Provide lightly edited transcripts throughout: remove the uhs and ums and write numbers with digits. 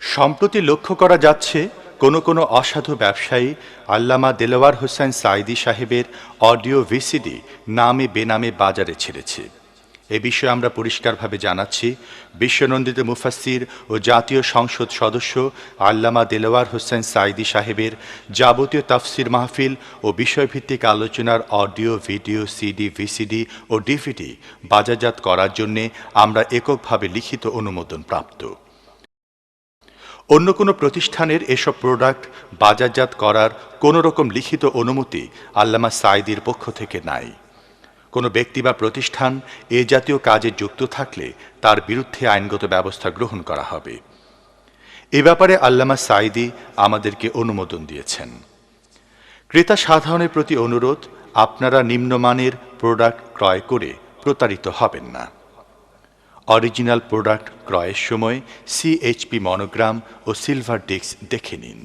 সম্প্রতি লক্ষ্য করা যাচ্ছে কোনো কোনো অসাধু ব্যবসায়ী আল্লামা দেলোয়ার হোসেন সাঈদী সাহেবের অডিও ভিসিডি নামে বেনামে বাজারে ছেড়েছে। এ বিষয়ে আমরা পরিষ্কারভাবে জানাচ্ছি, বিশ্বনন্দিত মুফাসসির ও জাতীয় সংসদ সদস্য আল্লামা দেলোয়ার হোসেন সাঈদী সাহেবের যাবতীয় তাফসির মাহফিল ও বিষয়ভিত্তিক আলোচনার অডিও, ভিডিও, সিডি, ভিসিডি ও ডিভিডি বাজারজাত করার জন্যে আমরা এককভাবে লিখিত অনুমোদন প্রাপ্ত। অন্য কোনো প্রতিষ্ঠানের এসব প্রোডাক্ট বাজারজাত করার কোনো রকম লিখিত অনুমতি আল্লামা সাঈদীর পক্ষ থেকে নাই। কোনো ব্যক্তি বা প্রতিষ্ঠান এ জাতীয় কাজে যুক্ত থাকলে তার বিরুদ্ধে আইনগত ব্যবস্থা গ্রহণ করা হবে। এ ব্যাপারে আল্লামা সাঈদী আমাদেরকে অনুমোদন দিয়েছেন। ক্রেতা সাধারণের প্রতি অনুরোধ, আপনারা নিম্নমানের প্রোডাক্ট ক্রয় করে প্রতারিত হবেন না। অরিজিনাল প্রোডাক্ট ক্রয়ের সময় সিএইচপি মনোগ্রাম ও সিলভার ডিস্ক দেখে নিন।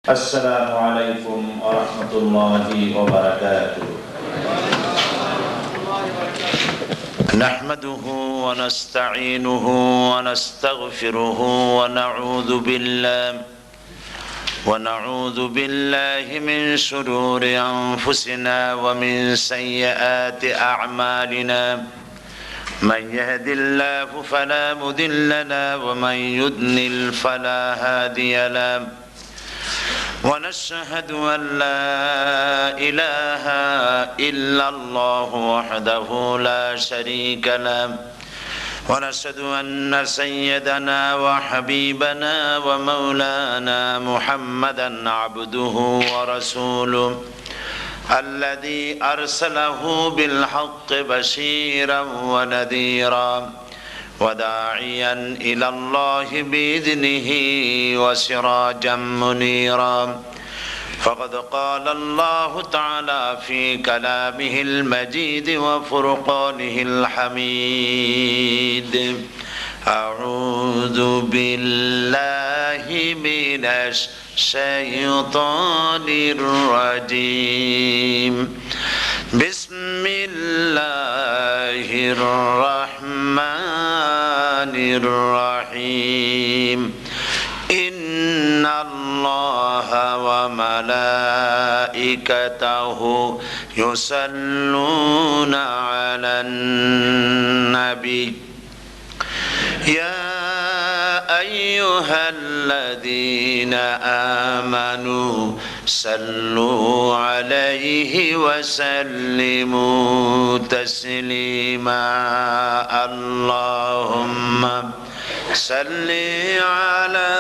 السلام عليكم ورحمة الله وبركاته. نحمده ونستعينه ونستغفره ونعوذ بالله من شرور أنفسنا ومن سيئات أعمالنا. من يهد الله فلا مضل له ومن يضلل فلا هادي له. ونشهد أن لا إله إلا الله وحده لا شريك له. ونشهد أن سيدنا وحبيبنا ومولانا محمدا عبده ورسوله الذي أرسله بالحق بشيرا ونذيرا وداعيا إلى الله بإذنه وسراجا منيرا. فقد قال الله تعالى في كلامه المجيد وفرقانه الحميد: أعوذ بالله من الشيطان الرجيم. بسم الله الرحمن الرحيم. إن الله وملائكته يصلون على النبي يا أيها الذين آمنوا صلوا عليه وسلموا تسليما. اللهم صل على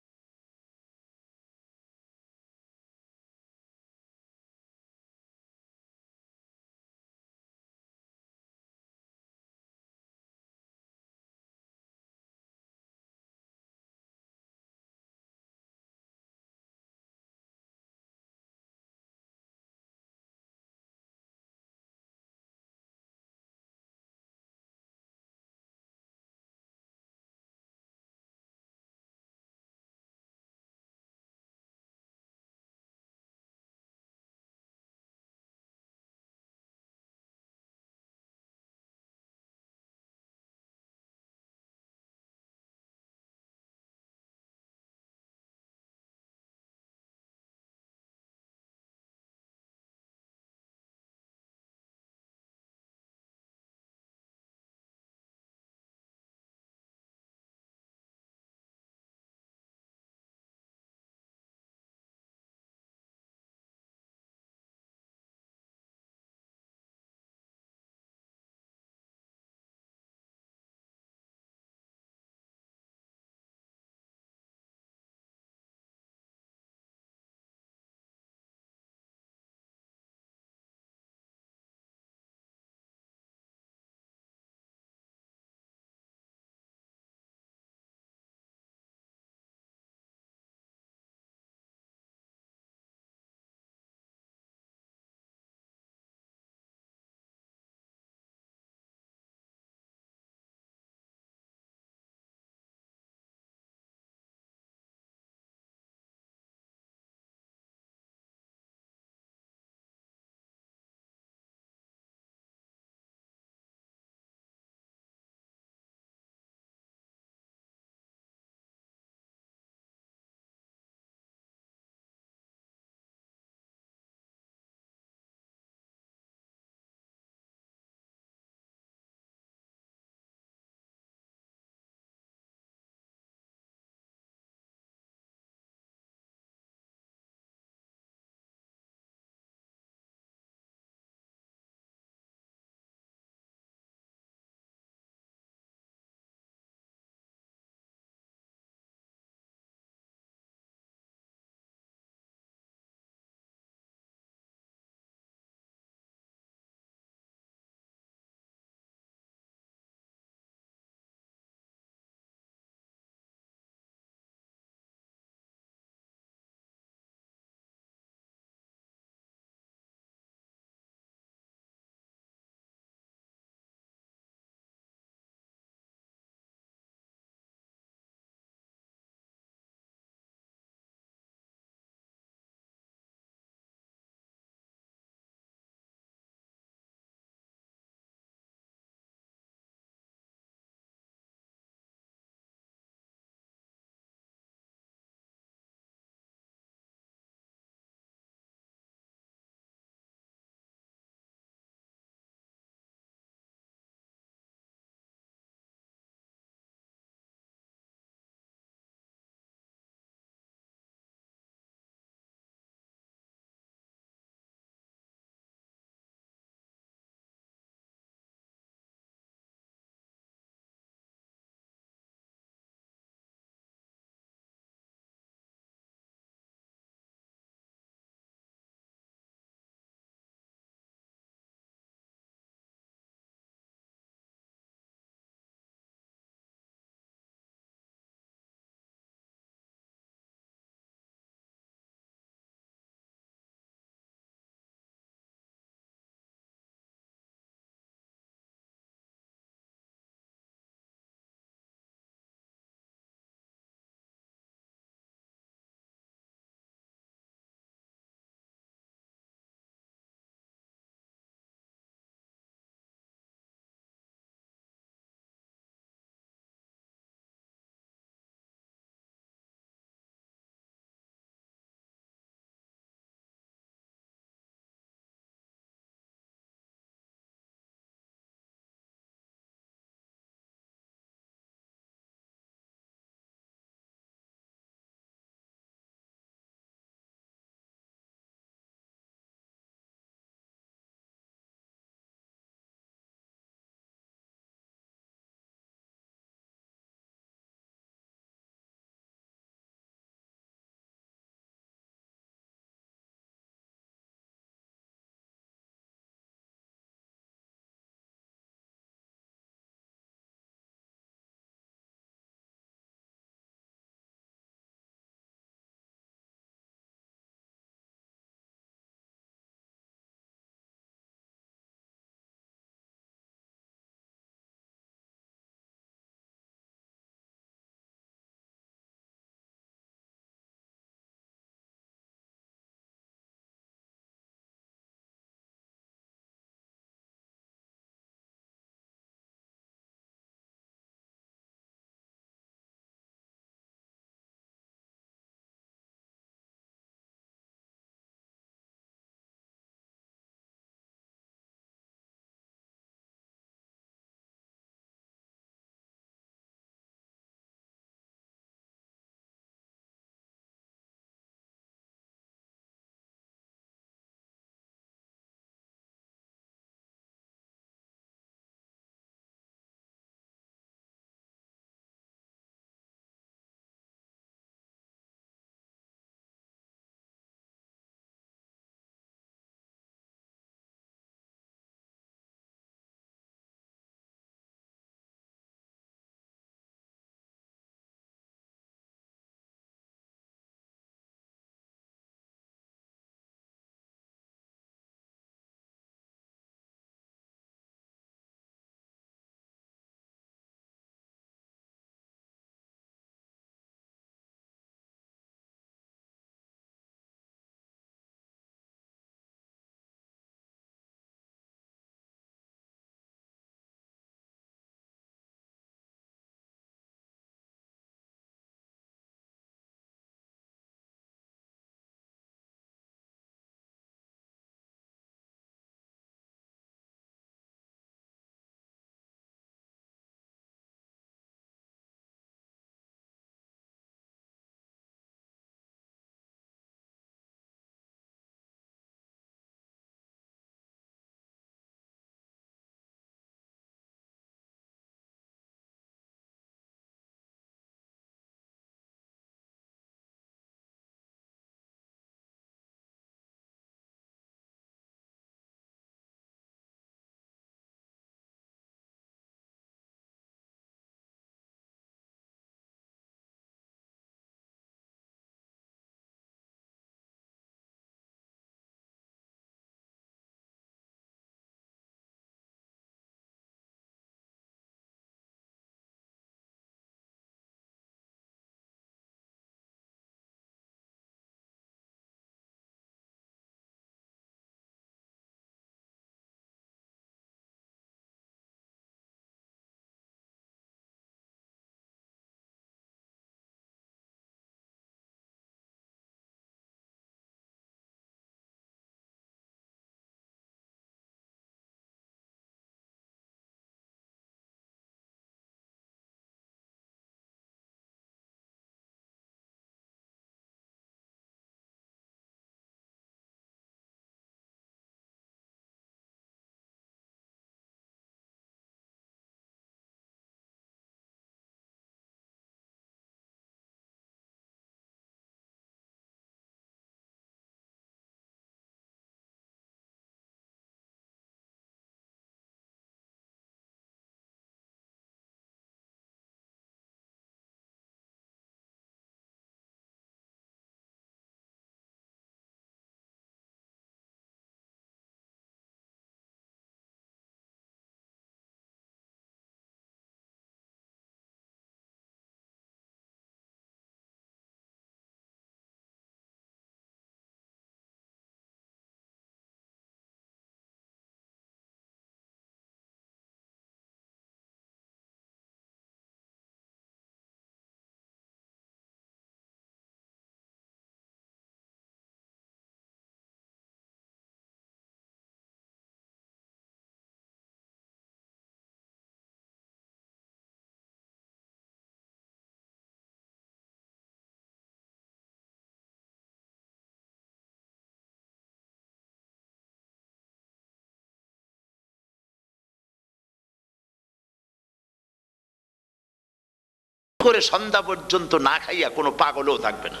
করে সন্ধ্যা পর্যন্ত না খাইয়া কোনো পাগলও থাকবে না।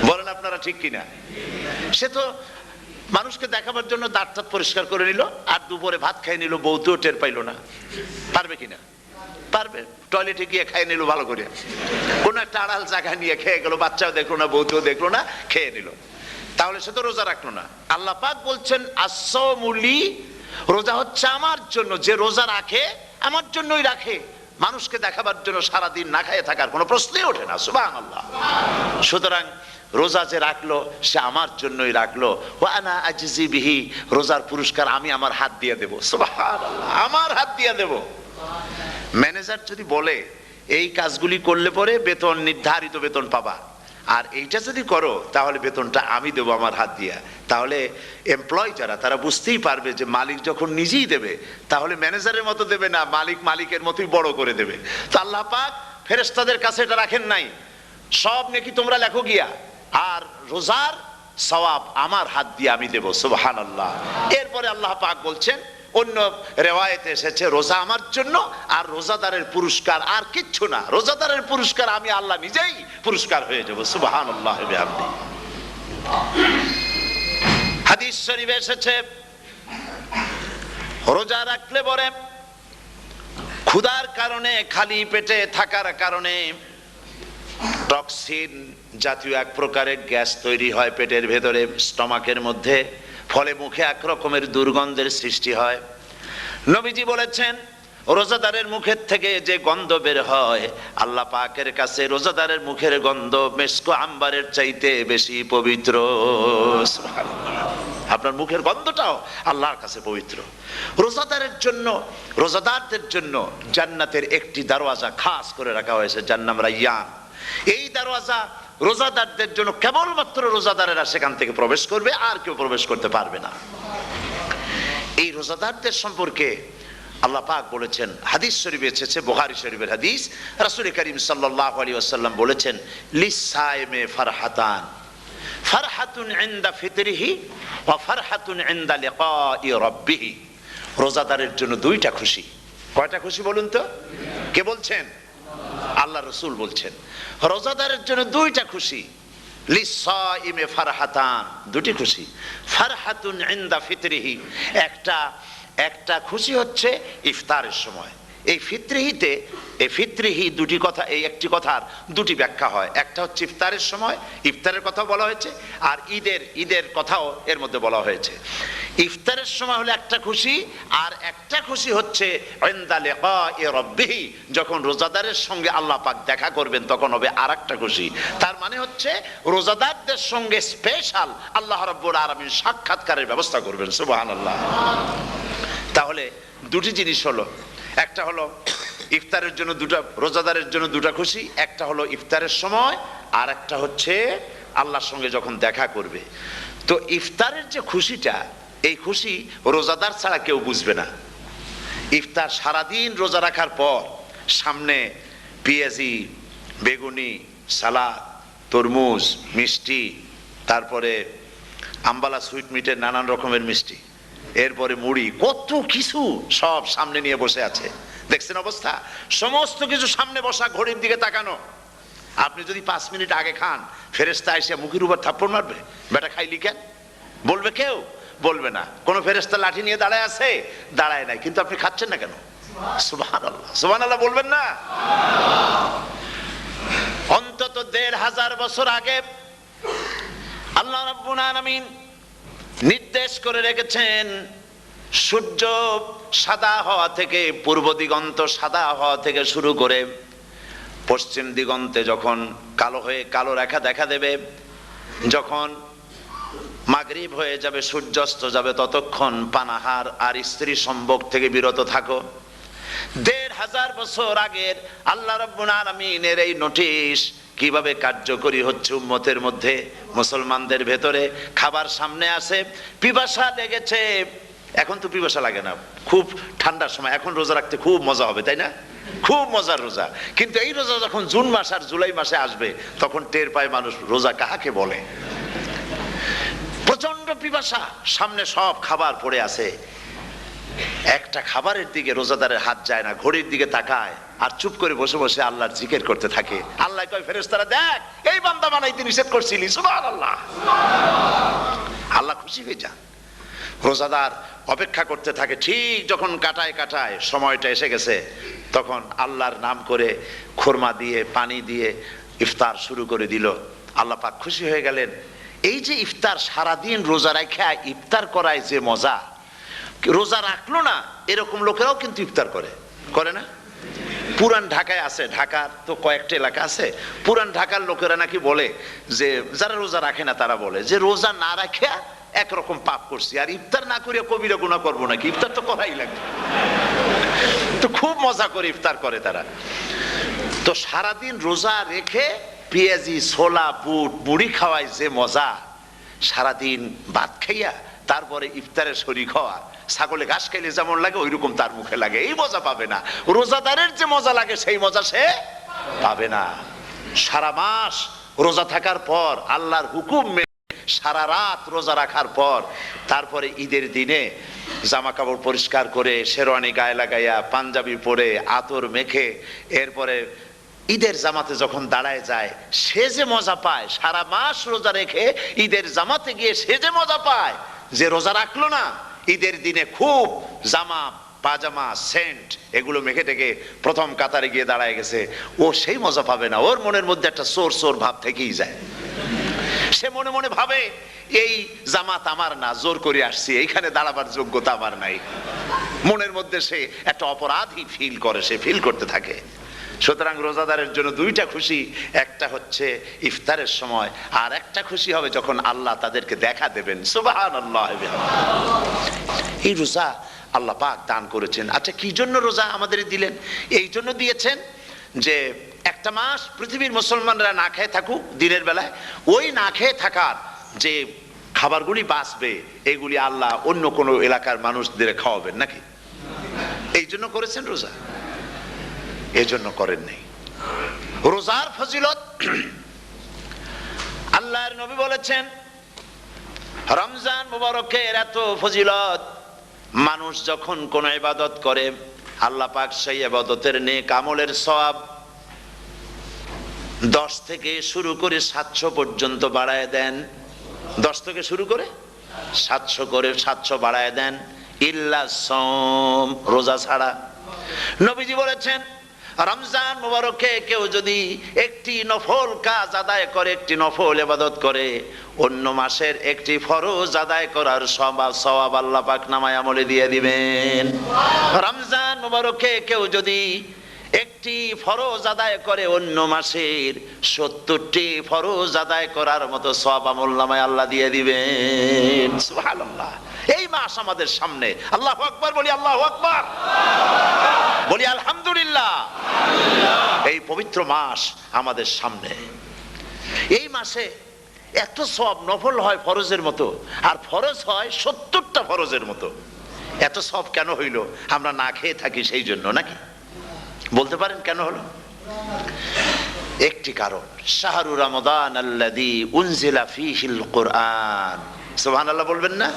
বলেন আপনারা ঠিক কিনা? সে তো মানুষকে দেখাবার জন্য দাঁত টাত পরিষ্কার করে নিল, আর দুপুরে ভাত খাই নিল, বউতেও টের পাইলো না। পারবে কিনা? পারবে। টয়লেটে গিয়ে খাই নিল ভালো করে, কোন একটা আড়াল জায়গা নিয়ে খেয়ে গেল, বাচ্চাও দেখলো না, বউতেও দেখলো না, খেয়ে নিল। তাহলে সে তো রোজা রাখলো না। আল্লাহ পাক বলছেন আসসামুলি, রোজা হচ্ছে আমার জন্য। যে রোজা রাখে আমার জন্যই রাখে, মানুষকে দেখাবার জন্য সারাদিন না খাইয়ে থাকার কোনো প্রশ্নই ওঠে না। সুবহানাল্লাহ। সুতরাং রোজা যে রাখলো সে আমার জন্যই রাখলো। ওয়া আনা আজজি বিহি, রোজার পুরস্কার আমি আমার হাত দিয়ে দেব। সুবহানাল্লাহ, আমার হাত দিয়ে দেব। ম্যানেজার যদি বলে এই কাজগুলি করলে পরে বেতন, নির্ধারিত বেতন পাবা, আর এইটা যদি করো তাহলে বেতনটা আমি দেবো আমার হাত দিয়া, তাহলে এমপ্লয় যারা তারা বুঝতেই পারবে যে মালিক যখন নিজেই দেবে তাহলে ম্যানেজারের মতো দেবে না, মালিক মালিকের মতোই বড় করে দেবে। তো আল্লাহ পাক ফেরেশতাদের কাছে এটা রাখেন নাই, সব নেকি তোমরা লেখো গিয়া, আর রোজার সওয়াব আমার হাত দিয়ে আমি দেব। সুবহানাল্লাহ। এরপরে আল্লাহ পাক বলছেন, অন্য রেওয়ায়েতে এসেছে রোজা আমার জন্য, আর রোজাদারের পুরস্কার আর কিচ্ছু না, রোজাদারের পুরস্কার আমি আল্লাহ নিজেই পুরস্কার হয়ে যাব। সুবহানাল্লাহ। হাদিস শরীফে এসেছে রোজা রাখলে পরে ক্ষুধার কারণে, খালি পেটে থাকার কারণে টক্সিন জাতীয় এক প্রকারের গ্যাস তৈরি হয় পেটের ভেতরে, স্টমাকের মধ্যে, ফলে মুখে এক রকমের দুর্গন্ধের সৃষ্টি হয়। নবীজি বলেছেন রোজাদারের মুখের থেকে যে গন্ধ বের হয় আল্লাহ পাকের কাছে রোজাদারের মুখের গন্ধ মেসকো আম্বারের চাইতে বেশি পবিত্র। আপনার মুখের গন্ধটাও আল্লাহর কাছে পবিত্র। রোজাদারের জন্য, রোজাদারদের জন্য জান্নাতের একটি দরওয়াজা খাস করে রাখা হয়েছে, যার নাম রায়্যান। এই দরওয়াজা রোজাদারদের জন্য, কেবলমাত্র রোজাদারেরা সেখান থেকে প্রবেশ করবে, আর কেউ প্রবেশ করতে পারবে না। এই রোজাদারদের সম্পর্কে আল্লাহ পাক বলেছেন, হাদিস শরীফে এসেছে, বুখারী শরীফের হাদিস, রাসূল করিম সাল্লাল্লাহু আলাইহি ওয়াসাল্লাম বলেছেন লিসায়েমে ফারহাতান, ফারহাতুন ইনদা ফিতরিহি ওয়া ফারহাতুন ইনদা লিকাই রাব্বিহি। রোজাদারের জন্য দুইটা খুশি। কয়টা খুশি বলুন তো? কে বলছেন? আল্লাহ রাসূল বলছেন রোজাদারের জন্য দুইটা খুশি। লিসাইমে ফারহাতান, দুটি খুশি। ফারহাতুন ইনদা ফিতরিহি, একটা খুশি হচ্ছে ইফতারের সময়। এই ফিতরিহিতে, এই ফিতরিহি দুটি কথা, এই একটি কথার দুটি ব্যাখ্যা হয়। একটা হচ্ছে ইফতারের সময়, ইফতারের কথা বলা হয়েছে, আর ঈদের কথাও এর মধ্যে বলা হয়েছে। ইফতারের সময় হলো একটা খুশি, আর একটা খুশি হচ্ছে ইনদা লিকাই রাব্বিহি, যখন রোজাদারের সঙ্গে আল্লাহ পাক দেখা করবেন তখন হবে আর একটা খুশি। তার মানে হচ্ছে রোজাদারদের সঙ্গে স্পেশাল আল্লাহ রাব্বুল আলামিন সাক্ষাৎকারের ব্যবস্থা করবেন। সুবহানাল্লাহ। তাহলে দুটি জিনিস হলো, একটা হলো ইফতারের জন্য দুটা, রোজাদারের জন্য দুটা খুশি, একটা হলো ইফতারের সময়, আর একটা হচ্ছে আল্লাহর সঙ্গে যখন দেখা করবে। তো ইফতারের যে খুশিটা, এই খুশি রোজাদার ছাড়া কেউ বুঝবে না। ইফতার সারাদিন রোজা রাখার পর সামনে পেঁয়াজি, বেগুনি, সালাদ, তরমুজ, মিষ্টি, তারপরে আম্বালা সুইট মিটের নানান রকমের মিষ্টি, এরপরে মুড়ি, কত কিছু সব সামনে নিয়ে বসে আছে। দেখছেন অবস্থা? সমস্ত কিছু সামনে বসা, ঘড়ির দিকে তাকানো। আপনি যদি 5 মিনিট আগে খান, ফেরেশতা এসে মুখের উপর থাপ্পড় মারবে, বেটা খাইলি কেন? বলবে কেউ? বলবে না। কোন ফেরেশতা লাঠি নিয়ে দাঁড়ায় আছে? দাঁড়ায় নাই। কিন্তু আপনি খাচ্ছেন না কেন? সুবহানাল্লাহ, সুবহানাল্লাহ বলবেন না? অন্তত 1500 বছর আগে আল্লাহ রাব্বুল আলামিন নির্দেশ করে রেখেছেন, সূর্য সাদা হওয়া থেকে, পূর্ব দিগন্ত সাদা হওয়া থেকে শুরু করে পশ্চিম দিগন্তে যখন কালো রেখা দেখা দেবে, যখন মাগরিব হয়ে যাবে, সূর্যাস্ত যাবে, ততক্ষণ পানাহার আর স্ত্রী সম্ভোগ থেকে বিরত থাকো। 1500 বছর আগের আল্লাহ রাব্বুল আলামিনের এই নোটিশ কিভাবে কার্যকরী হচ্ছে উম্মতের মধ্যে, মুসলমানদের ভেতরে। খাবার সামনে আসে, পিপাসা লেগেছে, এখন তো পিপাসা লাগে না, খুব ঠান্ডার সময়, এখন রোজা রাখতে খুব মজা হবে, তাই না? খুব মজার রোজা। কিন্তু এই রোজা যখন জুন মাস আর জুলাই মাসে আসবে, তখন টের পায় মানুষ রোজা কাহাকে বলে। প্রচন্ড পিপাসা, সামনে সব খাবার পড়ে আছে, একটা খাবারের দিকে রোজাদারের হাত যায় না, ঘড়ির দিকে তাকায়, আর চুপ করে বসে বসে আল্লাহর জিকির করতে থাকে। আল্লাহ কয় ফেরেশতারা, দেখ এই বান্দা বানাইতে নিষেধ করছিলি, সুবহানাল্লাহ। আল্লাহ খুশি হয়ে যান। রোজাদার অপেক্ষা করতে থাকে, ঠিক যখন কাটায় কাটায় সময়টা এসে গেছে, তখন আল্লাহর নাম করে খুরমা দিয়ে পানি দিয়ে ইফতার শুরু করে দিল। আল্লাহ পাক খুশি হয়ে গেলেন। এই যে ইফতার, সারাদিন রোজা রাখা ইফতার করায় যে মজা, রোজা রাখলো না এরকম লোকেরাও কিন্তু ইফতার করে, করে না? পুরান ঢাকায় আছে, ঢাকার তো কয়েকটা এলাকা আছে, পুরান ঢাকার লোকেরা নাকি বলে যে, যারা রোজা রাখে না তারা বলে যে রোজা না রাখা একরকম পাপ করছি, আর ইফতার না করিয়া কবিরা গুনাহ করবো নাকি, ইফতার তো করাই লাগবে। তো খুব মজা করে ইফতার করে তারা। তো সারাদিন রোজা রেখে পেঁয়াজি, ছোলা, বুট, মুড়ি খাওয়ায় যে মজা, সারাদিন ভাত খাইয়া তারপরে ইফতারের শরীক হওয়া, ছাগলে ঘাস খাইলে যেমন লাগে ওইরকম তার মুখে লাগে, এই মজা পাবে না। রোজাদারের যে মজা লাগে সেই মজা সে পাবে না। সারা মাস রোজা থাকার পর, আল্লাহর হুকুম মেনে সারা রাত রোজা রাখার পর, তারপরে ঈদের দিনে জামা কাপড় পরিষ্কার করে শেরওয়ানি গায়ে লাগাইয়া পাঞ্জাবি পরে আতর মেখে এরপরে ঈদের জামাতে যখন দাঁড়ায় যায়, সে যে মজা পায়, সারা মাস রোজা রেখে ঈদের জামাতে গিয়ে সে যে মজা পায়, যে রোজা রাখলো না ঈদের দিনে খুব জামা পাজামা সেন্ট এগুলো মেখে টেকে প্রথম কাতারে গিয়ে দাঁড়ায় গেছে, ও সেই মজা পাবে না। ওর মনের মধ্যে একটা চোর চোর ভাব থেকেই যায়। সে মনে মনে ভাবে এই জামাত আমার না, জোর করে আসছি, এইখানে দাঁড়াবার যোগ্যতা আমার নাই। মনের মধ্যে সে একটা অপরাধী ফিল করে, সে ফিল করতে থাকে। সুতরাং রোজাদারের জন্য দুইটা খুশি, একটা হচ্ছে ইফতারের সময়, আর একটা খুশি হবে যখন আল্লাহ তাদেরকে দেখা দেবেন। সুবহানাল্লাহ। এই রোজা আল্লাহ পাক দান করেছেন। আচ্ছা, কি জন্য রোজা আমাদের দিলেন? এই জন্য দিয়েছেন যে একটা মাস পৃথিবীর মুসলমানরা না খেয়ে থাকুক দিনের বেলায়, ওই না খেয়ে থাকার যে খাবারগুলি বাঁচবে এগুলি আল্লাহ অন্য কোনো এলাকার মানুষদের খাওয়াবেন নাকি? এই জন্য করেছেন রোজা, এজন্য করেন নাই। রোজার ফজিলত আল্লাহর নবী বলেছেন, রমজান মুবারকের এত ফজিলত, মানুষ যখন কোন ইবাদত করে আল্লাহ পাক সেই ইবাদতের নেক আমলের সওয়াব 10 থেকে শুরু করে 700 পর্যন্ত বাড়ায় দেন। 10 থেকে শুরু করে 700 করে 700 বাড়ায় দেন, ইল্লা সওম, রোজা ছাড়া। নবীজি বলেছেন, রমজান মুবারকে কেউ যদি একটি নফল কাজ আদায় করে, একটি নফল ইবাদত করে, অন্য মাসের একটি ফরজ আদায় করার সওয়াব আল্লাহ পাক নামায় আমলে দিয়ে দিবেন। রমজান মুবারকে কেউ যদি একটি ফরজ আদায় করে, অন্য মাসের 70টি ফরজ আদায় করার মতো সওয়াব আমলনামায় আল্লাহ দিয়ে দিবেন। সুবহানাল্লাহ। এই মাস আমাদের সামনে, আল্লাহু আকবার বলি, আল্লাহু আকবার বলি, আলহামদুলিল্লাহ। এই পবিত্র মাস আমাদের সামনে। এই মাসে এত সওয়াব, নফল হয় ফরজের মতো, আর ফরজ হয় 70টা ফরজের মতো। এত সওয়াব কেন হইল? আমরা না খেয়ে থাকি সেই জন্য নাকি? বলতে পারেন কেন হলো? একটি কারণ, শাহরু রমাদান আল্লাযী উনজিলা ফীহিল কুরআন। সুবহানাল্লাহ বলবেন না?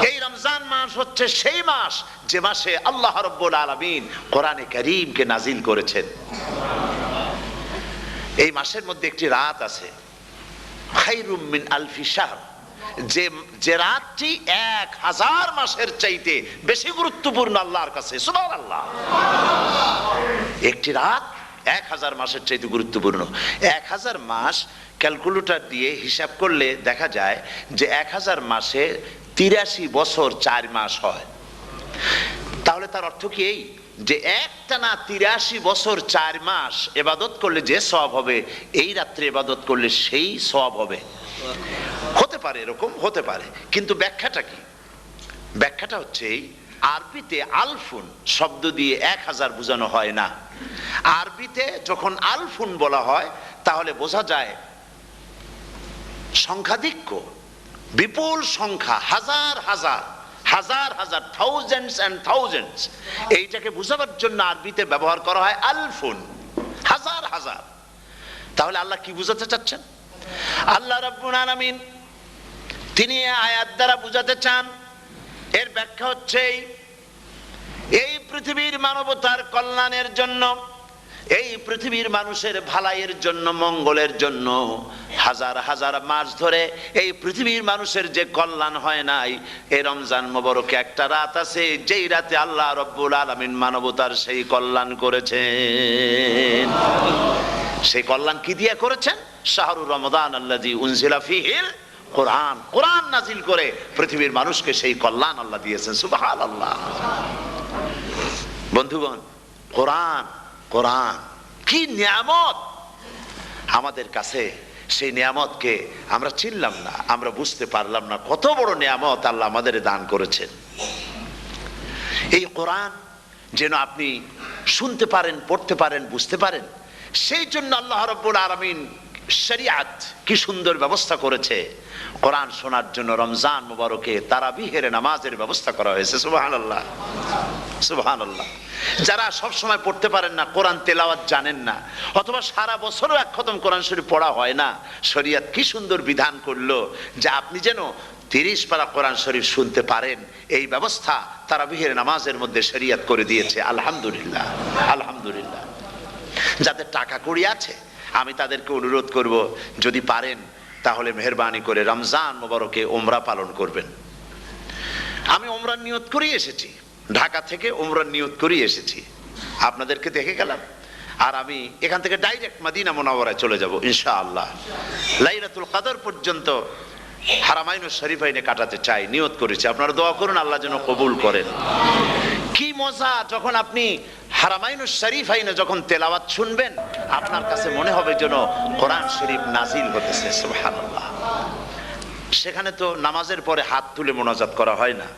এই রমজান মাস হচ্ছে সেই মাস যে মাসে আল্লাহ রাব্বুল আলামিন কোরআনে কারীমকে নাজিল করেছেন। এই মাসের মধ্যে একটি রাত আছে, খায়রুম মিন আলফি শাহর, যে রাতটি 1000 মাসের চাইতে বেশি গুরুত্বপূর্ণ আল্লাহর কাছে। সুবহানাল্লাহ। একটি রাত 1000 মাসের চাইতে গুরুত্বপূর্ণ। 1000 মাস ক্যালকুলেটর দিয়ে হিসাব করলে দেখা যায় যে 1000 মাসে 83 বছর 4 মাস হয়। তাহলে তার অর্থ কি এই যে একটানা 83 বছর 4 মাস ইবাদত করলে যে সওয়াব হবে, এই রাত্রে ইবাদত করলে সেই সওয়াব হবে? হতে পারে, এরকম হতে পারে, কিন্তু ব্যাখ্যাটা কি? ব্যাখ্যাটা হচ্ছে এই, আরবিতে আলফুন শব্দ দিয়ে 1000 বোঝানো হয় না। আরবিতে যখন আলফুন বলা হয় তাহলে বোঝা যায় সংখ্যাধিক্য, বিপুল সংখ্যা, হাজার হাজার হাজার হাজার, থাউজেন্ডস এন্ড থাউজেন্ডস। এইটাকে বোঝাবার জন্য আরবিতে ব্যবহার করা হয় আলফুন, হাজার হাজার। তাহলে আল্লাহ কি বুঝাতে চাচ্ছেন? আল্লাহ রাব্বুল আলামিন তিনি আয়াত দ্বারা বুঝাতে চান, এর ব্যাখ্যা হচ্ছে এই পৃথিবীর মানবতার কল্যাণের জন্য এই পৃথিবীর মানুষের ভালাইয়ের জন্য, মঙ্গলের জন্য হাজার হাজার মাস ধরে এই পৃথিবীর মানুষের যে কল্যাণ হয় নাই, এই রমজান মোবারকে একটা রাত আছে যেই রাতে আল্লাহ রব্বুল আলামিন মানবতার সেই কল্যাণ করেছেন। সেই কল্যাণ কি দিয়ে করেছেন? শাহরুর রমাদান আল্লাযী উনজিলা ফীহিল কোরআন, কোরআন নাজিল করে পৃথিবীর মানুষকে সেই কল্যাণ আল্লাহ দিয়েছেন। সুবহানাল্লাহ। বন্ধুগণ, কোরআন, কোরআন কি নিয়ামত আমাদের কাছে! সেই নিয়ামতকে আমরা চিনলাম না, আমরা বুঝতে পারলাম না কত বড় নিয়ামত আল্লাহ আমাদের দান করেছেন। এই কোরআন যেন আপনি শুনতে পারেন, পড়তে পারেন, বুঝতে পারেন, সেই জন্য আল্লাহ রাব্বুল আলামিন শরিয়াত কি সুন্দর ব্যবস্থা করেছে। কোরআন শোনার জন্য রমজান মুবারকে তারাবিহের নামাজের ব্যবস্থা করা হয়েছে। সুবহানাল্লাহ, সুবহানাল্লাহ। যারা সব সময় পড়তে পারেন না, কোরআন তেলাওয়াত জানেন না, অথবা সারা বছরও এক খতম কোরআন শরীফ পড়া হয় না, শরিয়াত কি সুন্দর বিধান করলো যে আপনি যেন 30 পারা কোরআন শরীফ শুনতে পারেন। এই ব্যবস্থা তারাবিহের নামাজের মধ্যে শরিয়াত করে দিয়েছে। আলহামদুলিল্লাহ, আলহামদুলিল্লাহ। যাদের টাকা কড়ি আছে আমি তাদেরকে অনুরোধ করব, যদি পারেন তাহলে মেহেরবানি করে রমজান মোবারকে উমরা পালন করবেন। আমি উমরার নিয়ত করেই এসেছি, ঢাকা থেকে উমরার নিয়ত করেই এসেছি, আপনাদেরকে দেখে গেলাম। আর আমি এখান থেকে ডাইরেক্ট মদিনা মুনাওয়ারায় চলে যাব ইনশাআল্লাহ। লাইলাতুল কদর পর্যন্ত হারামাইনুশ শরীফাইনে কাটাতে চাই, নিয়ত করেছি। আপনারা দোয়া করুন আল্লাহ যেন কবুল করেন। কি মজা যখন আপনি হারামাইনুশ শরীফাইনে যখন তেলাওয়াত শুনবেন, আপনার কাছে মনে হবে যেন কোরআন শরীফ নাজিল হতেছে। সুবহানাল্লাহ। সেখানে তো নামাজের পরে হাত তুলে মোনাজাত করা হয় না,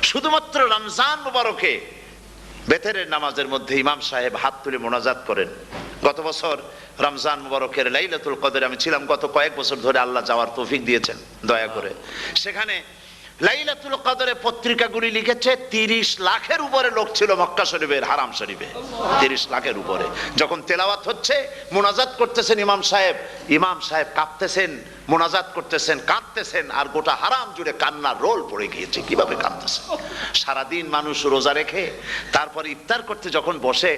শুধুমাত্র রমজান মুবারকে বেতেরের নামাজের মধ্যে ইমাম সাহেব হাত তুলে মোনাজাত করেন। গত বছর রমজান মুবারকের লাইলাতুল কদরে আমি ছিলাম, গত কয়েক বছর ধরে আল্লাহ যাওয়ার তৌফিক দিয়েছেন দয়া করে। সেখানে লাইলাতুল কদরে পত্রিকাগুলি লিখেছে 30 লাখের উপরে লোক ছিল মক্কা শরীফের হারাম শরীফে, 30 লাখের উপরে। যখন তেলাওয়াত হচ্ছে, মোনাজাত করতেছেন ইমাম সাহেব কাঁপতেছেন, মোনাজাত করতেছেন, কাঁদতেছেন, আর গোটা হারাম জুড়ে কান্নার রোল পড়ে গিয়েছে। কিভাবে কাঁদতেছে! সারাদিন মানুষ রোজা রেখে তারপরে ইফতার করতে যখন বসে,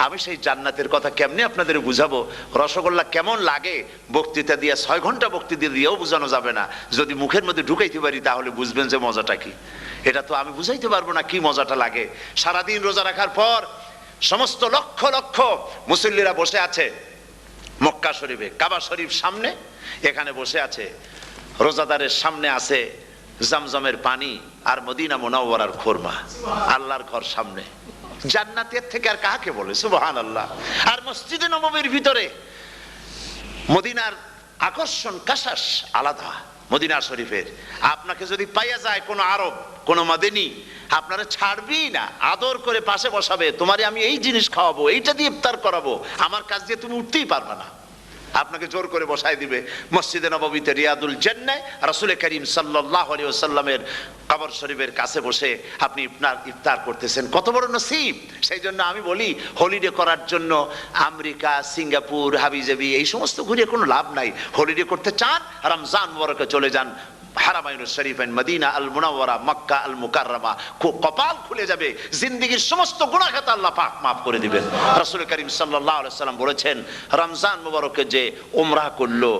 আমি সেই জান্নাতের কথা কেমনে আপনাদের বুঝাবো? রসগোল্লা কেমন লাগে বক্তৃতা দিয়ে 6 ঘন্টা বক্তৃতা দিয়েও বোঝানো যাবে না। যদি মুখের মধ্যে ঢুকাইতে পারি তাহলে বুঝবেন যে মজাটা কি। এটা তো আমি বুঝাইতে পারবো না কি মজাটা লাগে। সারাদিন রোজা রাখার পর সমস্ত লক্ষ লক্ষ মুসল্লিরা বসে আছে মক্কা শরীফে, কাবা শরীফ সামনে, এখানে বসে আছে। রোজাদারের সামনে আছে জমজমের পানি আর মদিনা মুনাওয়ারার খুরমা। আল্লাহর ঘর সামনে, জান্নাতের থেকে আর কাকে বলে! সুবহানাল্লাহ। আর মসজিদে নববীর ভিতরে মদিনার আকর্ষণ কাশাস আলাদা। মদিনা শরীফের আপনাকে যদি পাইয়া যায় কোন আরব, কোন মাদানী, আপনারা ছাড়বি না, আদর করে পাশে বসাবে, তোমারে আমি এই জিনিস খাওয়াবো, এইটা দিয়ে ইফতার করাবো, আমার কাছ দিয়ে তুমি উঠতেই পারবে না, আপনাকে জোর করে বসায় দিবে। মসজিদে নববীতে রিয়াদুল জান্নাহ রাসূল করিম সাল্লাল্লাহু আলাইহি ওয়াসাল্লামের কবর শরীফের কাছে বসে আপনি ইফতার করতেছেন, কত বড় নসিব! সেই জন্য আমি বলি, হলিডে করার জন্য আমেরিকা, সিঙ্গাপুর, হাবিজাবি এই সমস্ত ঘুরে কোনো লাভ নাই। হলিডে করতে চান, রমজান মুবারকে চলে যান হারামাইনুশ শরীফাইন, মদিনা আল মুনাওয়ারা, মক্কা আল মুকাররমা। কপাল খুলে যাবে, জিন্দেগীর সমস্ত গুনাহ খাতা আল্লাহ পাক মাফ করে দিবেন। রাসূল করিম সাল্লাল্লাহু আলাইহি ওয়াসাল্লাম বলেছেন, রমজান মুবারকে যে উমরা করলো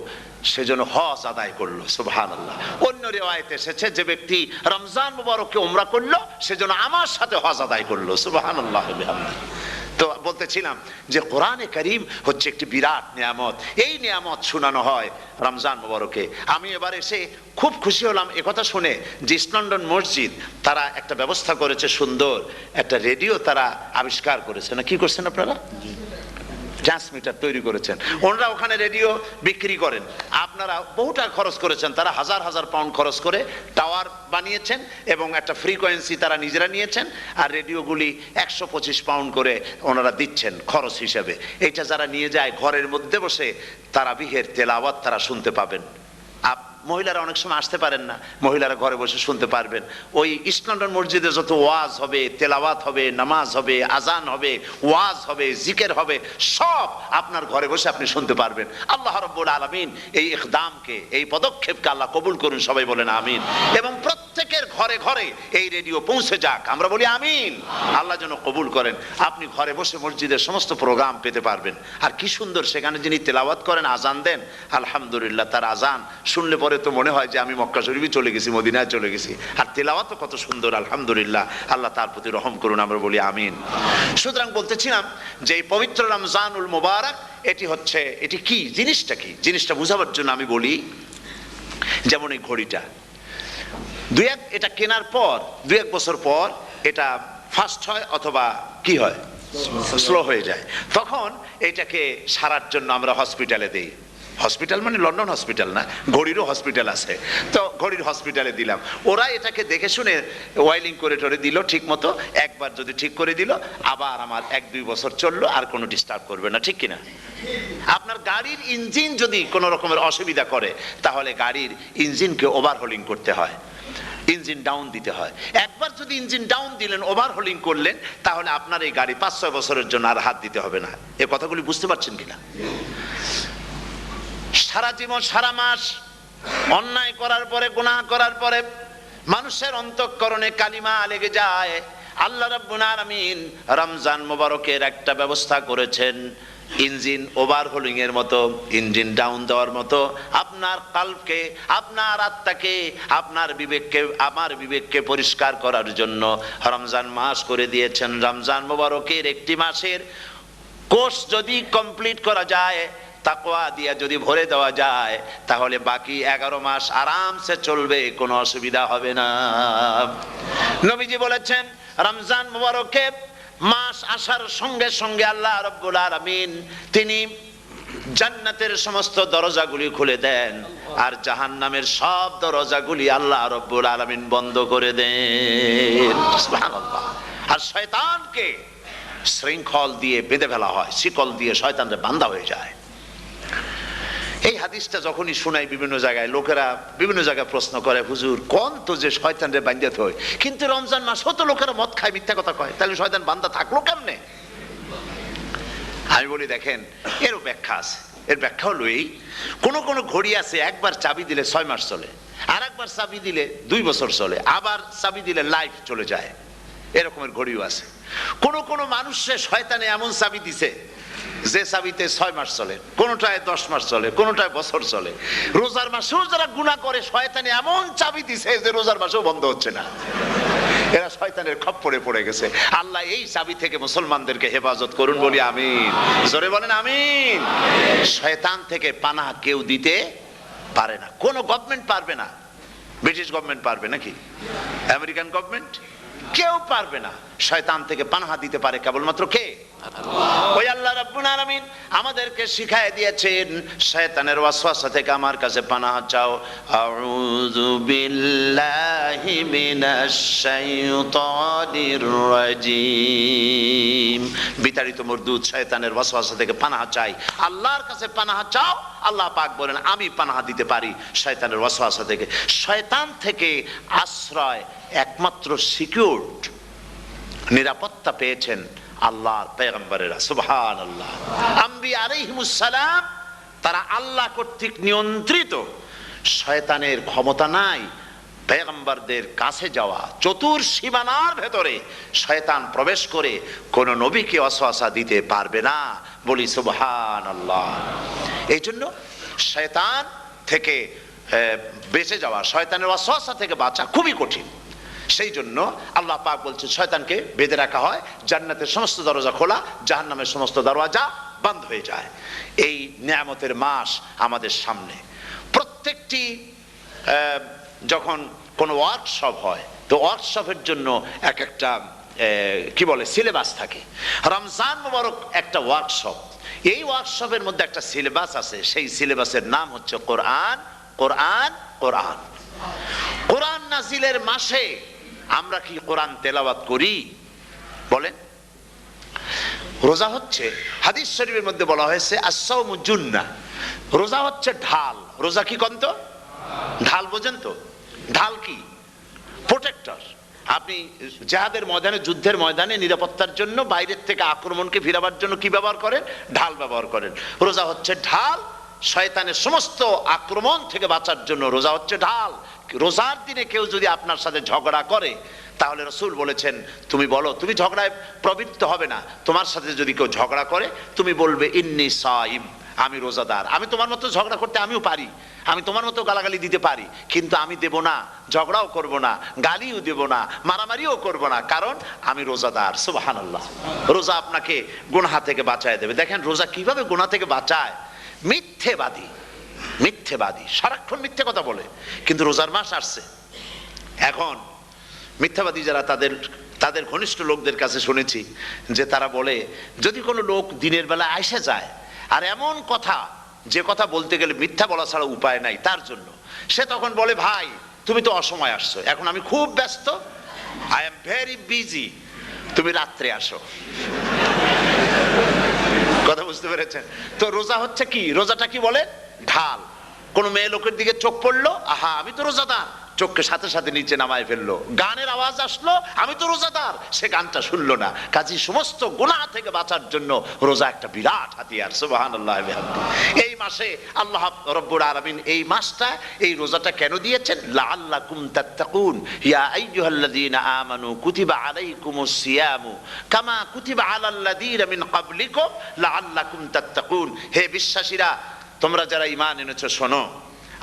সেজন্য হজ আদায় করলো। সুবহানাল্লাহ। অন্য রিওয়ায়েতে এসেছে, যে ব্যক্তি রমজান মুবারকে উমরা করলো সেজন্য আমার সাথে হজ আদায় করলো। সুবহানাল্লাহ। তো বলতেছিলাম যে কোরআনে কারীম হচ্ছে একটি বিরাট নিয়ামত। এই নিয়ামত শোনানো হয় রমজান মুবারকে। আমি এবার এসে খুব খুশি হলাম একথা শুনে যে ইস্ট লন্ডন মসজিদ তারা একটা ব্যবস্থা করেছে, সুন্দর একটা রেডিও তারা আবিষ্কার করেছে। না কি করছেন আপনারা? ট্রান্সমিটার তৈরি করেছেন। ওনারা ওখানে রেডিও বিক্রি করেন। আপনারা বহু টাকা খরচ করেছেন, তারা হাজার হাজার পাউন্ড খরচ করে টাওয়ার বানিয়েছেন এবং একটা ফ্রিকোয়েন্সি তারা নিজেরা নিয়েছেন, আর রেডিওগুলি 125 পাউন্ড করে ওনারা দিচ্ছেন খরচ হিসেবে। এটা যারা নিয়ে যায় ঘরের মধ্যে বসে তারাবিহের তেলাওয়াত তারা শুনতে পাবেন। মহিলারা অনেক সময় আসতে পারেন না, মহিলারা ঘরে বসে শুনতে পারবেন। ওই ইস্ট লন্ডন মসজিদে যত ওয়াজ হবে, তেলাওয়াত হবে, নামাজ হবে, আজান হবে, ওয়াজ হবে, জিকির হবে, সব আপনার ঘরে বসে আপনি শুনতে পারবেন। আল্লাহ রাব্বুল আলামিন এই ইকদামকে, এই পদক্ষেপকে আল্লাহ কবুল করুন, সবাই বলেন আমিন। এবং প্রত্যেকের ঘরে ঘরে এই রেডিও পৌঁছে যাক, আমরা বলি আমিন। আল্লাহ যেন কবুল করেন। আপনি ঘরে বসে মসজিদের সমস্ত প্রোগ্রাম পেতে পারবেন। আর কি সুন্দর সেখানে যিনি তেলাওয়াত করেন, আজান দেন, আলহামদুলিল্লাহ, তার আজান শুনলে পরে তো মনে হয় যে আমি মক্কা শরীফে চলে গেছি, মদিনায় চলে গেছি। আর তেলাওয়াতও কত সুন্দর, আলহামদুলিল্লাহ। আল্লাহ তার প্রতি রহম করুন, আমরা বলি আমিন। সুতরাং বলতেছিলাম যে এই পবিত্র রমজানুল মুবারক এটি কি, জিনিসটা কি, জিনিসটা বুঝাবার জন্য আমি বলি, যেমন এই ঘড়িটা এটা কেনার পর 2-1 বছর পর এটা ফাস্ট হয় অথবা কি হয়, স্লো হয়ে যায়। তখন এটাকে সারার জন্য আমরা হসপিটালে দেই। হসপিটাল মানে লন্ডন হসপিটাল না, ঘড়িরও হসপিটাল আছে, তো ঘড়ির হসপিটালে দিলাম। ওরা এটাকে দেখে শুনে ওয়াইলিং করে টরে দিল ঠিক মতো। একবার যদি ঠিক করে দিল, আবার আমার 1-2 বছর চললো, আর কোনো ডিস্টার্ব করবে না, ঠিক কিনা? আপনার গাড়ির ইঞ্জিন যদি কোনো রকমের অসুবিধা করে, তাহলে গাড়ির ইঞ্জিনকে ওভারহোলিং করতে হয়, ইঞ্জিন ডাউন দিতে হয়। একবার যদি ইঞ্জিন ডাউন দিলেন, ওভারহোলিং করলেন, তাহলে আপনার এই গাড়ি 5-6 বছরের জন্য আর হাত দিতে হবে না। এই কথাগুলি বুঝতে পারছেন কিনা? সারা জীবন, সারা মাস অন্যায় করার পরে, গুনাহ করার পরে মানুষের অন্তঃকরণে কালিমা লেগে যায়। আল্লাহ রাব্বুল আলামিন রমজান মোবারকের একটা ব্যবস্থা করেছেন, ইঞ্জিন ওভারহোলিং এর মতো, ইঞ্জিন ডাউন দেওয়ার মতো। আপনার কালবকে, আপনার আত্মাকে, আপনার বিবেককে, আমার বিবেককে পরিষ্কার করার জন্য রমজান মাস করে দিয়েছেন। রমজান মোবারকের একটি মাসের কোর্স যদি কমপ্লিট করা যায়, তাকওয়া দিয়া যদি ভরে দেওয়া যায়, তাহলে বাকি 11 মাস আরামসে চলবে, কোনো অসুবিধা হবে না। নবীজি বলেছেন, রমজান মুবারকে মাস আসার সঙ্গে সঙ্গে আল্লাহ রাব্বুল আলামিন তিনি জান্নাতের সমস্ত দরজাগুলি খুলে দেন, আর জাহান্নামের সব দরজাগুলি আল্লাহ রাব্বুল আলামিন বন্ধ করে দেন। সুবহানাল্লাহ। আর শয়তানকে শৃঙ্খল দিয়ে বেঁধে ফেলা হয়, শিকল দিয়ে শয়তানরে বাঁধা হয়ে যায়। এই হাদিসটা যখনই শোনাই বিভিন্ন জায়গায়, লোকেরা বিভিন্ন জায়গায় প্রশ্ন করে, হুজুর কোন তো যে শয়তানরে বাঁধতে হয়, কিন্তু রমজান মাস হতো লোকেরা মদ খায়, মিথ্যা কথা কয়, তাহলে শয়তান বাঁধা থাকলো কেমনে? আমি বলি, দেখেন, এরও ব্যাখ্যা আছে। এর ব্যাখ্যা হলো এই, কোন কোন ঘড়ি আছে একবার চাবি দিলে 6 মাস চলে, আর একবার চাবি দিলে 2 বছর চলে, আবার চাবি দিলে লাইফ চলে যায়। এরকমের ঘড়িও আছে। কোন কোন মানুষের শয়তানে এমন চাবি দিছে যে চাবিতে 6 মাস চলে, কোনটায় 10 মাস চলে, কোনটায় বছর চলে। রোজার মাসেও যারা গুনাহ করে, শয়তানে এমন চাবি দিছে যে রোজার মাসেও বন্ধ হচ্ছে না। এরা শয়তানের খপ্পরে পড়ে গেছে। আল্লাহ এই চাবি থেকে মুসলমানদেরকে হেফাজত করুন, বলি আমিন। জোরে বলেন আমিন। শয়তান থেকে পানাহ কেউ দিতে পারে না, কোন গভর্নমেন্ট পারবে না। ব্রিটিশ গভর্নমেন্ট পারবে নাকি? American government? কেউ পারবে না। শয়তান থেকে পানাহ দিতে পারে কেবলমাত্র কে? ওই আল্লাহ রাব্বুল আলামিন আমাদেরকে শিখায় দিয়েছেন, শয়তানের ওয়াসওয়াসা থেকে আমার কাছে পানাহ চাও। আউযু বিল্লাহি মিনাশ শাইতানির রাজিম। বিতাড়িত মরদুদ শয়তানের ওয়াসওয়াসা থেকে পানাহ চাই, আল্লাহর কাছে পানাহ চাও। আল্লাহ পাক বলেন, আমি পানাহ দিতে পারি শয়তানের ওয়াসওয়াসা থেকে। শয়তান থেকে আশ্রয় একমাত্র সিকিউরড, নিরাপত্তা পেয়েছেন আল্লাহর পয়গম্বরেরা। সুবহানাল্লাহ। আম্বিয়া আলাইহিমুস সালাম, তারা আল্লাহ কর্তৃক নিয়ন্ত্রিত। শয়তানের ক্ষমতা নাই পয়গম্বরদের কাছে যাওয়া। চতুর সীমানার ভেতরে শয়তান প্রবেশ করে কোন নবীকে ওয়াসওয়াসা দিতে পারবে না, বলি সুবহানাল্লাহ। এই জন্য শয়তান থেকে বেঁচে যাওয়া, শয়তানের ওয়াসওয়াসা থেকে বাঁচা খুবই কঠিন। সেই জন্য আল্লাহ পাক বলছেন, শয়তানকে বেঁধে রাখা হয়, জান্নাতের সমস্ত দরজা খোলা, জাহান্নামের সমস্ত দরজা বন্ধ হয়ে যায়। এই নিয়ামতের মাস আমাদের সামনে। প্রত্যেকটি যখন কোনো ওয়ার্কশপ হয়, তো ওয়ার্কশপের জন্য এক একটা কি বলে সিলেবাস থাকে। রমজান মুবারক একটা ওয়ার্কশপ। এই ওয়ার্কশপের মধ্যে একটা সিলেবাস আছে, সেই সিলেবাসের নাম হচ্ছে কোরআন। কোরআন, কোরআন। কোরআন নাজিলের মাসে আমরা কি কোরআন তেলাওয়াত করি? বলেন। রোজা হচ্ছে, হাদিস শরীফের মধ্যে বলা হয়েছে, আস-সাওমু জুন্নাহ। রোজা হচ্ছে ঢাল। রোজা কি কন্ত? ঢাল। বোঝেন তো ঢাল কি? প্রোটেক্টর। আপনি জিহাদের ময়দানে, যুদ্ধের ময়দানে নিরাপত্তার জন্য, বাইরের থেকে আক্রমণকে ফিরাবার জন্য কি ব্যবহার করেন? ঢাল ব্যবহার করেন। রোজা হচ্ছে ঢাল, শয়তানের সমস্ত আক্রমণ থেকে বাঁচার জন্য রোজা হচ্ছে ঢাল। রোজার দিনে কেউ যদি আপনার সাথে ঝগড়া করে, তাহলে রাসূল বলেছেন তুমি বলো, তুমি ঝগড়ায় প্রবৃত্ত হবে না। তোমার সাথে যদি কেউ ঝগড়া করে, তুমি বলবে ইন্নী সাইম, আমি রোজাদার। আমি তোমার মতো ঝগড়া করতে আমিও পারি, আমি তোমার মতো গালাগালি দিতে পারি, কিন্তু আমি দেব না, ঝগড়াও করব না, গালিও দেব না, মারামারিও করব না, কারণ আমি রোজাদার। সুবহানাল্লাহ। রোজা আপনাকে গুনাহ থেকে বাঁচায় দেবে। দেখেন রোজা কিভাবে গুনাহ থেকে বাঁচায়। মিথ্যেবাদী, মিথ্যেবাদী সারাক্ষণ মিথ্যে কথা বলে, কিন্তু রোজার মাস আসছে, এখন মিথ্যাবাদী যারা তাদের ঘনিষ্ঠ লোকদের কাছে শুনেছি যে তারা বলে, যদি কোনো লোক দিনের বেলা আইসা যায় আর এমন কথা, যে কথা বলতে গেলে মিথ্যা বলা ছাড়া উপায় নাই তার জন্য, সে তখন বলে ভাই তুমি তো অসময় আসছো, এখন আমি খুব ব্যস্ত, আই এম ভেরি বিজি, তুমি রাত্রে আসো। কথা বুঝতে পেরেছেন? তো রোজা হচ্ছে কি, রোজাটা কি বলে, ঢাল। কোন মেয়ে লোকের দিকে চোখ পড়লো, আহা আমি তো রোজাদার, চোখকে সাথে সাথে নিচে নামায় ফেললো। গানের আওয়াজ আসলো, আমি তো রোজাদার, সে গানটা শুনলো না। কাজী সমস্ত গুনাহ থেকে বাঁচার জন্য রোজা একটা বিরাট হাতিয়ার। সুবহানাল্লাহ। এই মাসে আল্লাহ রাব্বুল আলামিন এই মাসটা, এই রোজাটা কেন দিয়েছেন? লাআল্লাকুম তাত্তাকুন, ইয়া আইয়ুহাল্লাযীনা আমানু কুতিবা আলাইকুমুস সিয়ামু কামা কুতিবা আলাল্লাযীনা মিন ক্বাবলিকুম লাআল্লাকুম তাত্তাকুন। হে বিশ্বাসীরা, তোমরা যারা ঈমান এনেছো, শোনো,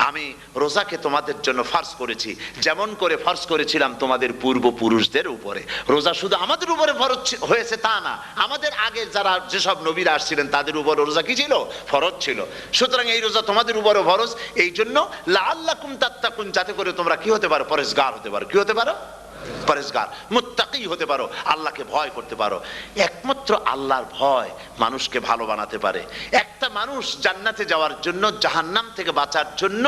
আমি রোজাকে তোমাদের জন্য ফার্জ করেছি, যেমন করে ফার্জ করেছিলাম তোমাদের পূর্বপুরুষদের উপরে। রোজা শুধু আমাদের উপরে ফরজ হয়েছে তা না, আমাদের আগে যারা যেসব নবীরা আসছিলেন তাদের উপর রোজা কি ছিল, ফরজ ছিল। সুতরাং এই রোজা তোমাদের উপরে ফরজ, এই জন্য লাআল্লাকুম তাত্তাকুন, যাতে করে তোমরা কি হতে পারো, পরেজগার হতে পারো। কি হতে পারো? পরেজগার, মুত্তাকি হতে পারো, আল্লাহকে ভয় করতে পারো। একমাত্র আল্লাহর ভয় মানুষকে ভালো বানাতে পারে। একটা মানুষ জান্নাতে যাওয়ার জন্য, জাহান্নাম থেকে বাঁচার জন্য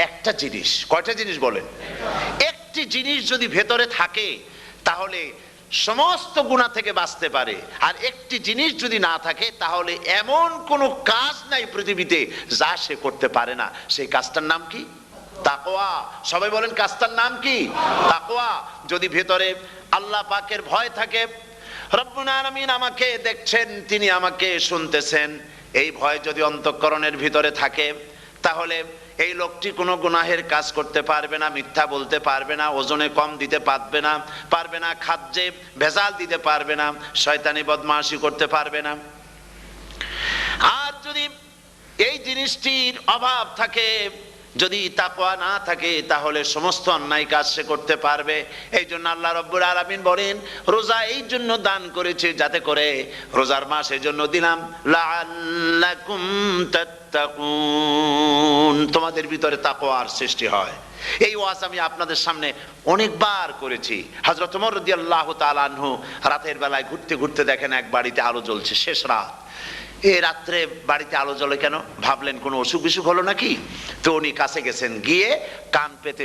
একটা জিনিস, কয়টা জিনিস বলেন? একটি জিনিস যদি ভেতরে থাকে তাহলে সমস্ত গুনাহ থেকে বাঁচতে পারে। আর একটি জিনিস যদি না থাকে তাহলে এমন কোনো কাজ নাই পৃথিবীতে যা সে করতে পারে না। সেই কাজটার নাম কি? তাকওয়া। সবাই বলেন কাজটার নাম কি? তাকওয়া। যদি ভেতরে আল্লাহ পাকের ভয় থাকে, রব্বুল আলামিন আমাকে দেখছেন, তিনি আমাকে শুনতেছেন, এই ভয় যদি অন্তঃকরণের ভিতরে থাকে, তাহলে এই লোকটি কোনো গুনাহের কাজ করতে পারবে না, মিথ্যা বলতে পারবে না, ওজনে কম দিতে পারবে না, খাদ্যে ভেজাল দিতে পারবে না, শয়তানি বদমাশি করতে পারবে না। আর যদি এই জিনিসটির অভাব থাকে, যদি তাকওয়া না থাকে, তাহলে সমস্ত অন্যায় কাজ সে করতে পারবে। এই জন্য আল্লাহ রাব্বুল আলামিন বলেন, রোজা এই জন্য দান করেছে যাতে করে, রোজার মাস এই জন্য দিলাম, লাআল্লাকুম তাত্তাকুন, তোমাদের ভিতরে তাকওয়ার সৃষ্টি হয়। এই ওয়াজ আমি আপনাদের সামনে অনেকবার করেছি। হযরত ওমর রাদিয়াল্লাহু তাআলা আনহু রাতের বেলায় ঘুরতে ঘুরতে দেখেন এক বাড়িতে আলো জ্বলছে, শেষ রাত। এ রাত্রে বাড়িতে আলো জ্বলে কেন? ভাবলেন কোনো অসুখ বিসুখ হলো নাকি। তো উনি কাছে গেছেন, গিয়ে কান পেতে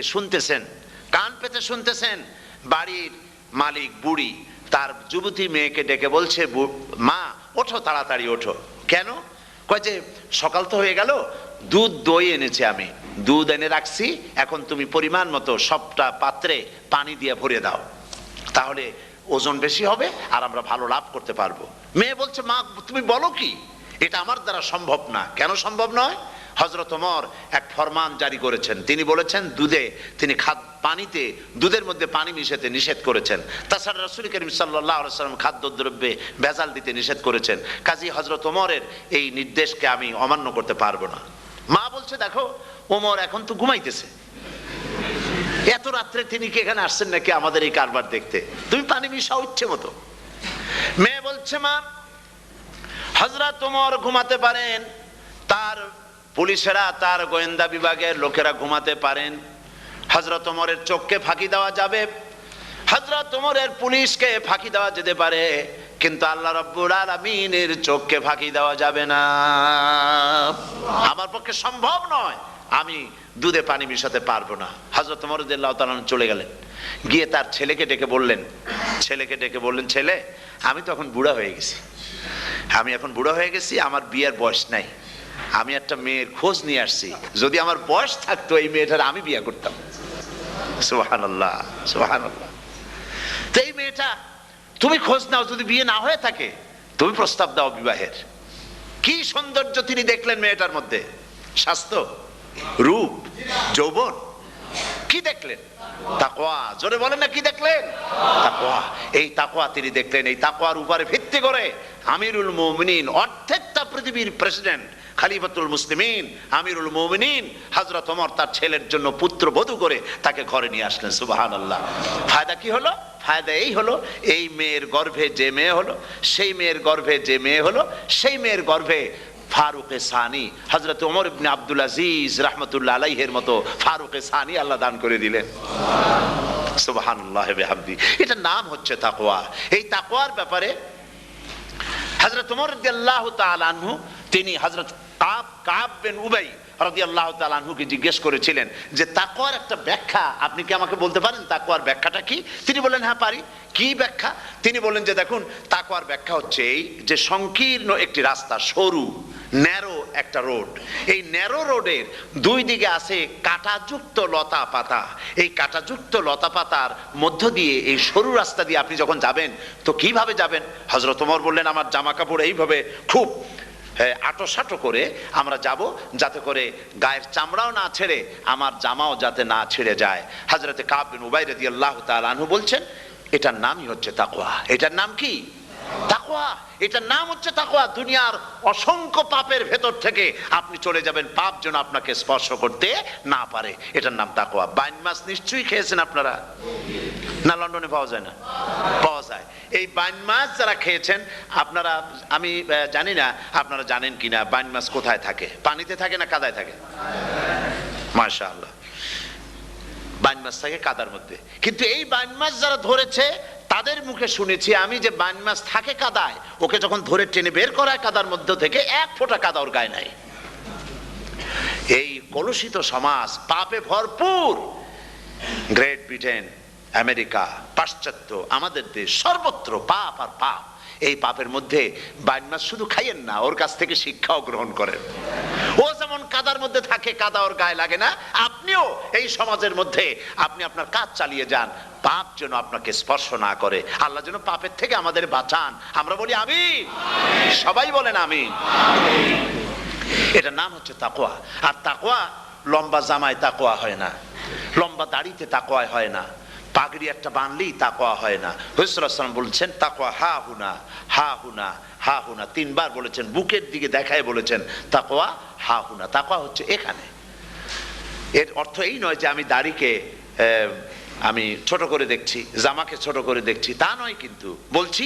শুনতেছেন। বাড়ির মালিক বুড়ি তার যুবতী মেয়েকে ডেকে বলছে, মা ওঠো, তাড়াতাড়ি ওঠো। কেন? কয় যে সকাল তো হয়ে গেল, দই এনেছি, আমি দুধ এনে রাখছি, এখন তুমি পরিমাণ মতো সবটা পাত্রে পানি দিয়ে ভরে দাও, তাহলে ওজন বেশি হবে আর আমরা ভালো লাভ করতে পারবো। মেয়ে বলছে, মা তুমি বলো কি, এটা আমার দ্বারা সম্ভব না। কেন সম্ভব নয়? হযরত ওমর এক ফরমান জারি করেছেন, তিনি বলেছেন পানিতে, দুধের মধ্যে পানি মিশাতে নিষেধ করেছেন। তাছাড়া রাসূল করিম সাল্লাল্লাহু আলাইহি ওয়াসাল্লাম খাদ্যদ্রব্যে ভেজাল দিতে নিষেধ করেছেন। কাজী হযরত ওমরের এই নির্দেশকে আমি অমান্য করতে পারবো না। মা বলছে, দেখো ওমর এখন তো ঘুমাইতেছে, এত রাত্রে তিনি কি এখানে আসছেন নাকি আমাদের এই কারবার দেখতে? তুমি পানি মিশাও ইচ্ছে মতো। মেয়ে বলছে, মা হযরত ওমর ঘুমাতে পারেন, তার পুলিশেরা, তার গোয়েন্দা বিভাগের লোকেরা ঘুমাতে পারেন, হযরত ওমরের চোখকে ফাঁকি দেওয়া যাবে, হযরত ওমরের পুলিশকে ফাঁকি দেওয়া যেতে পারে, কিন্তু আল্লাহ রাব্বুল আলামিনের চোখকে ফাঁকি দেওয়া যাবে না। আমার পক্ষে সম্ভব নয়, আমি দুধে পানি মিশাতে পারবো না। হযরত ওমর রাদিয়াল্লাহু তাআলা চলে গেলেন, গিয়ে তার ছেলেকে ডেকে বললেন, ছেলে আমি তো এখন বুড়া হয়ে গেছি, আমার বিয়ের বয়স নাই, আমি একটা মেয়ের খোঁজ নিয়ে আসছি, যদি আমার বয়স থাকতো এই মেয়েটার আমি বিয়ে করতাম। সুবহানাল্লাহ, সুবহানাল্লাহ। তো এই মেয়েটা তুমি খোঁজ নাও, যদি বিয়ে না হয়ে থাকে তুমি প্রস্তাব দাও বিবাহের। কি সৌন্দর্য তিনি দেখলেন মেয়েটার মধ্যে, স্বাস্থ্য, রূপ, যৌবন? কি দেখলেন? তাকওয়া। জোরে বলেন না, কি দেখলেন? তাকওয়া। এই তাকওয়া তিনি দেখলেন। এই তাকওয়ার উপরে ভিত্তি করে আমিরুল মুমিনিন, অর্ধেকটা পৃথিবীর প্রেসিডেন্ট, খলিফাতুল মুসলিমিন, আমিরুল মুমিনিন হযরত ওমর তার ছেলের জন্য পুত্রবধূ করে তাকে ঘরে নিয়ে আসলেন। সুবহানাল্লাহ। ফায়দা কি হলো? ফায়দা এই হলো, এই মেয়ের গর্ভে যে মেয়ে হলো, সেই মেয়ের গর্ভে যে মেয়ে হলো, সেই মেয়ের গর্ভে ফারুক সানি হযরত ওমর ইবনে আব্দুল আজিজ রাহমাতুল্লাহ আলাইহির মতো ফারুক সানি আল্লাহ দান করে দিলেন। সুবহানাল্লাহ বিহামদি। এটার নাম হচ্ছে তাকওয়া। এই তাকওয়ার ব্যাপারে হযরত ওমর রাদিয়াল্লাহু তাআলা আনহু তিনি হযরত কাব বিন উবাই রাদিয়াল্লাহু তাআলা আনহুকে জিজ্ঞেস করেছিলেন যে তাকওয়ার একটা ব্যাখ্যা আপনি কি আমাকে বলতে পারেন, তাকওয়ার ব্যাখ্যাটা কি? তিনি বললেন, হ্যাঁ পারি। কি ব্যাখ্যা? তিনি বললেন যে দেখুন, তাকওয়ার ব্যাখ্যা হচ্ছে এই যে সংকীর্ণ একটি রাস্তা, সরু ন্যারো একটা রোড, এই ন্যারো রোডের দুই দিকে আছে কাঁটাযুক্ত লতা পাতা। এই কাঁটাযুক্ত লতা পাতার মধ্য দিয়ে এই সরু রাস্তা দিয়ে আপনি যখন যাবেন তো কিভাবে যাবেন? হযরত ওমর বললেন, আমার জামা কাপড় এইভাবে খুব আটো সাটো করে আমরা যাব, যাতে করে গায়ের চামড়াও না ছেড়ে আমার জামাও যাতে না ছেড়ে যায়। হযরতে কাব বিন উবাই রাদিয়াল্লাহু তাআলা আনহু বলছেন, এটার নামই হচ্ছে তাকওয়া। এটার নাম কি? তাকওয়া। এটার নাম হচ্ছে তাকওয়া। দুনিয়ার অসংখ্য পাপের ভেতর থেকে আপনি চলে যাবেন, পাপ যেন আপনাকে স্পর্শ করতে না পারে। এটার নাম তাকওয়া। বাইন মাছ নিশ্চয়ই খেয়েছেন আপনারা, না লন্ডনে পাওয়া যায় না? পাওয়া যায়। এই বাইন মাছ যারা খেয়েছেন আপনারা, আমি জানি না আপনারা জানেন কিনা, বাইন মাছ কোথায় থাকে? পানিতে থাকে না কাদায় থাকে? মাশাআল্লাহ, বাইন মাছ থাকে কাদার মধ্যে। কিন্তু এই বাইন মাছ যারা ধরেছে তাদের মুখে শুনেছি আমি যে বাইন মাছ থাকে কাদায়, ওকে যখন ধরে টেনে বের করা হয় কাদার মধ্যে থেকে, এক ফোঁটা কাদা ওর গায়ে নাই। এই কলুষিত সমাজ, পাপে ভরপুর, গ্রেট ব্রিটেন, আমেরিকা, পাশ্চাত্য, আমাদের দেশ, সর্বত্র পাপ আর পাপ। এই পাপের মধ্যে বাইন মাছ শুধু খাইয়েন না, ওর কাছ থেকে শিক্ষাও গ্রহণ করেন। ও যেমন কাদার মধ্যে থাকে, কাদা ওর গায়ে লাগে না, আপনিও এই সমাজের মধ্যে আপনি আপনার কাজ চালিয়ে যান, পাপ যেন আপনাকে স্পর্শ না করে। আল্লাহ যেন পাপের থেকে আমাদের বাঁচান। আমরা বলি আমিন, সবাই বলেন আমিন। এটার নাম হচ্ছে তাকওয়া। আর তাকওয়া লম্বা জামায় তাকওয়া হয় না, লম্বা দাড়িতে তাকওয়া হয় না, পাগড়ি একটা বানলেই তাকওয়া হয় না। রাসূলুল্লাহ সাল্লাল্লাহু আলাইহি ওয়াসাল্লাম বলেছেন তাকওয়া হা হুনা, হা হুনা, হা হুনা, তিনবার বলেছেন, বুকের দিকে দেখায় বলেছেন তাকওয়া হা হুনা। তাকওয়া হচ্ছে এখানে। এর অর্থ এই নয় যে আমি দাড়িকে আমি ছোট করে দেখছি, জামাকে ছোট করে দেখছি, তা নয়। কিন্তু বলছি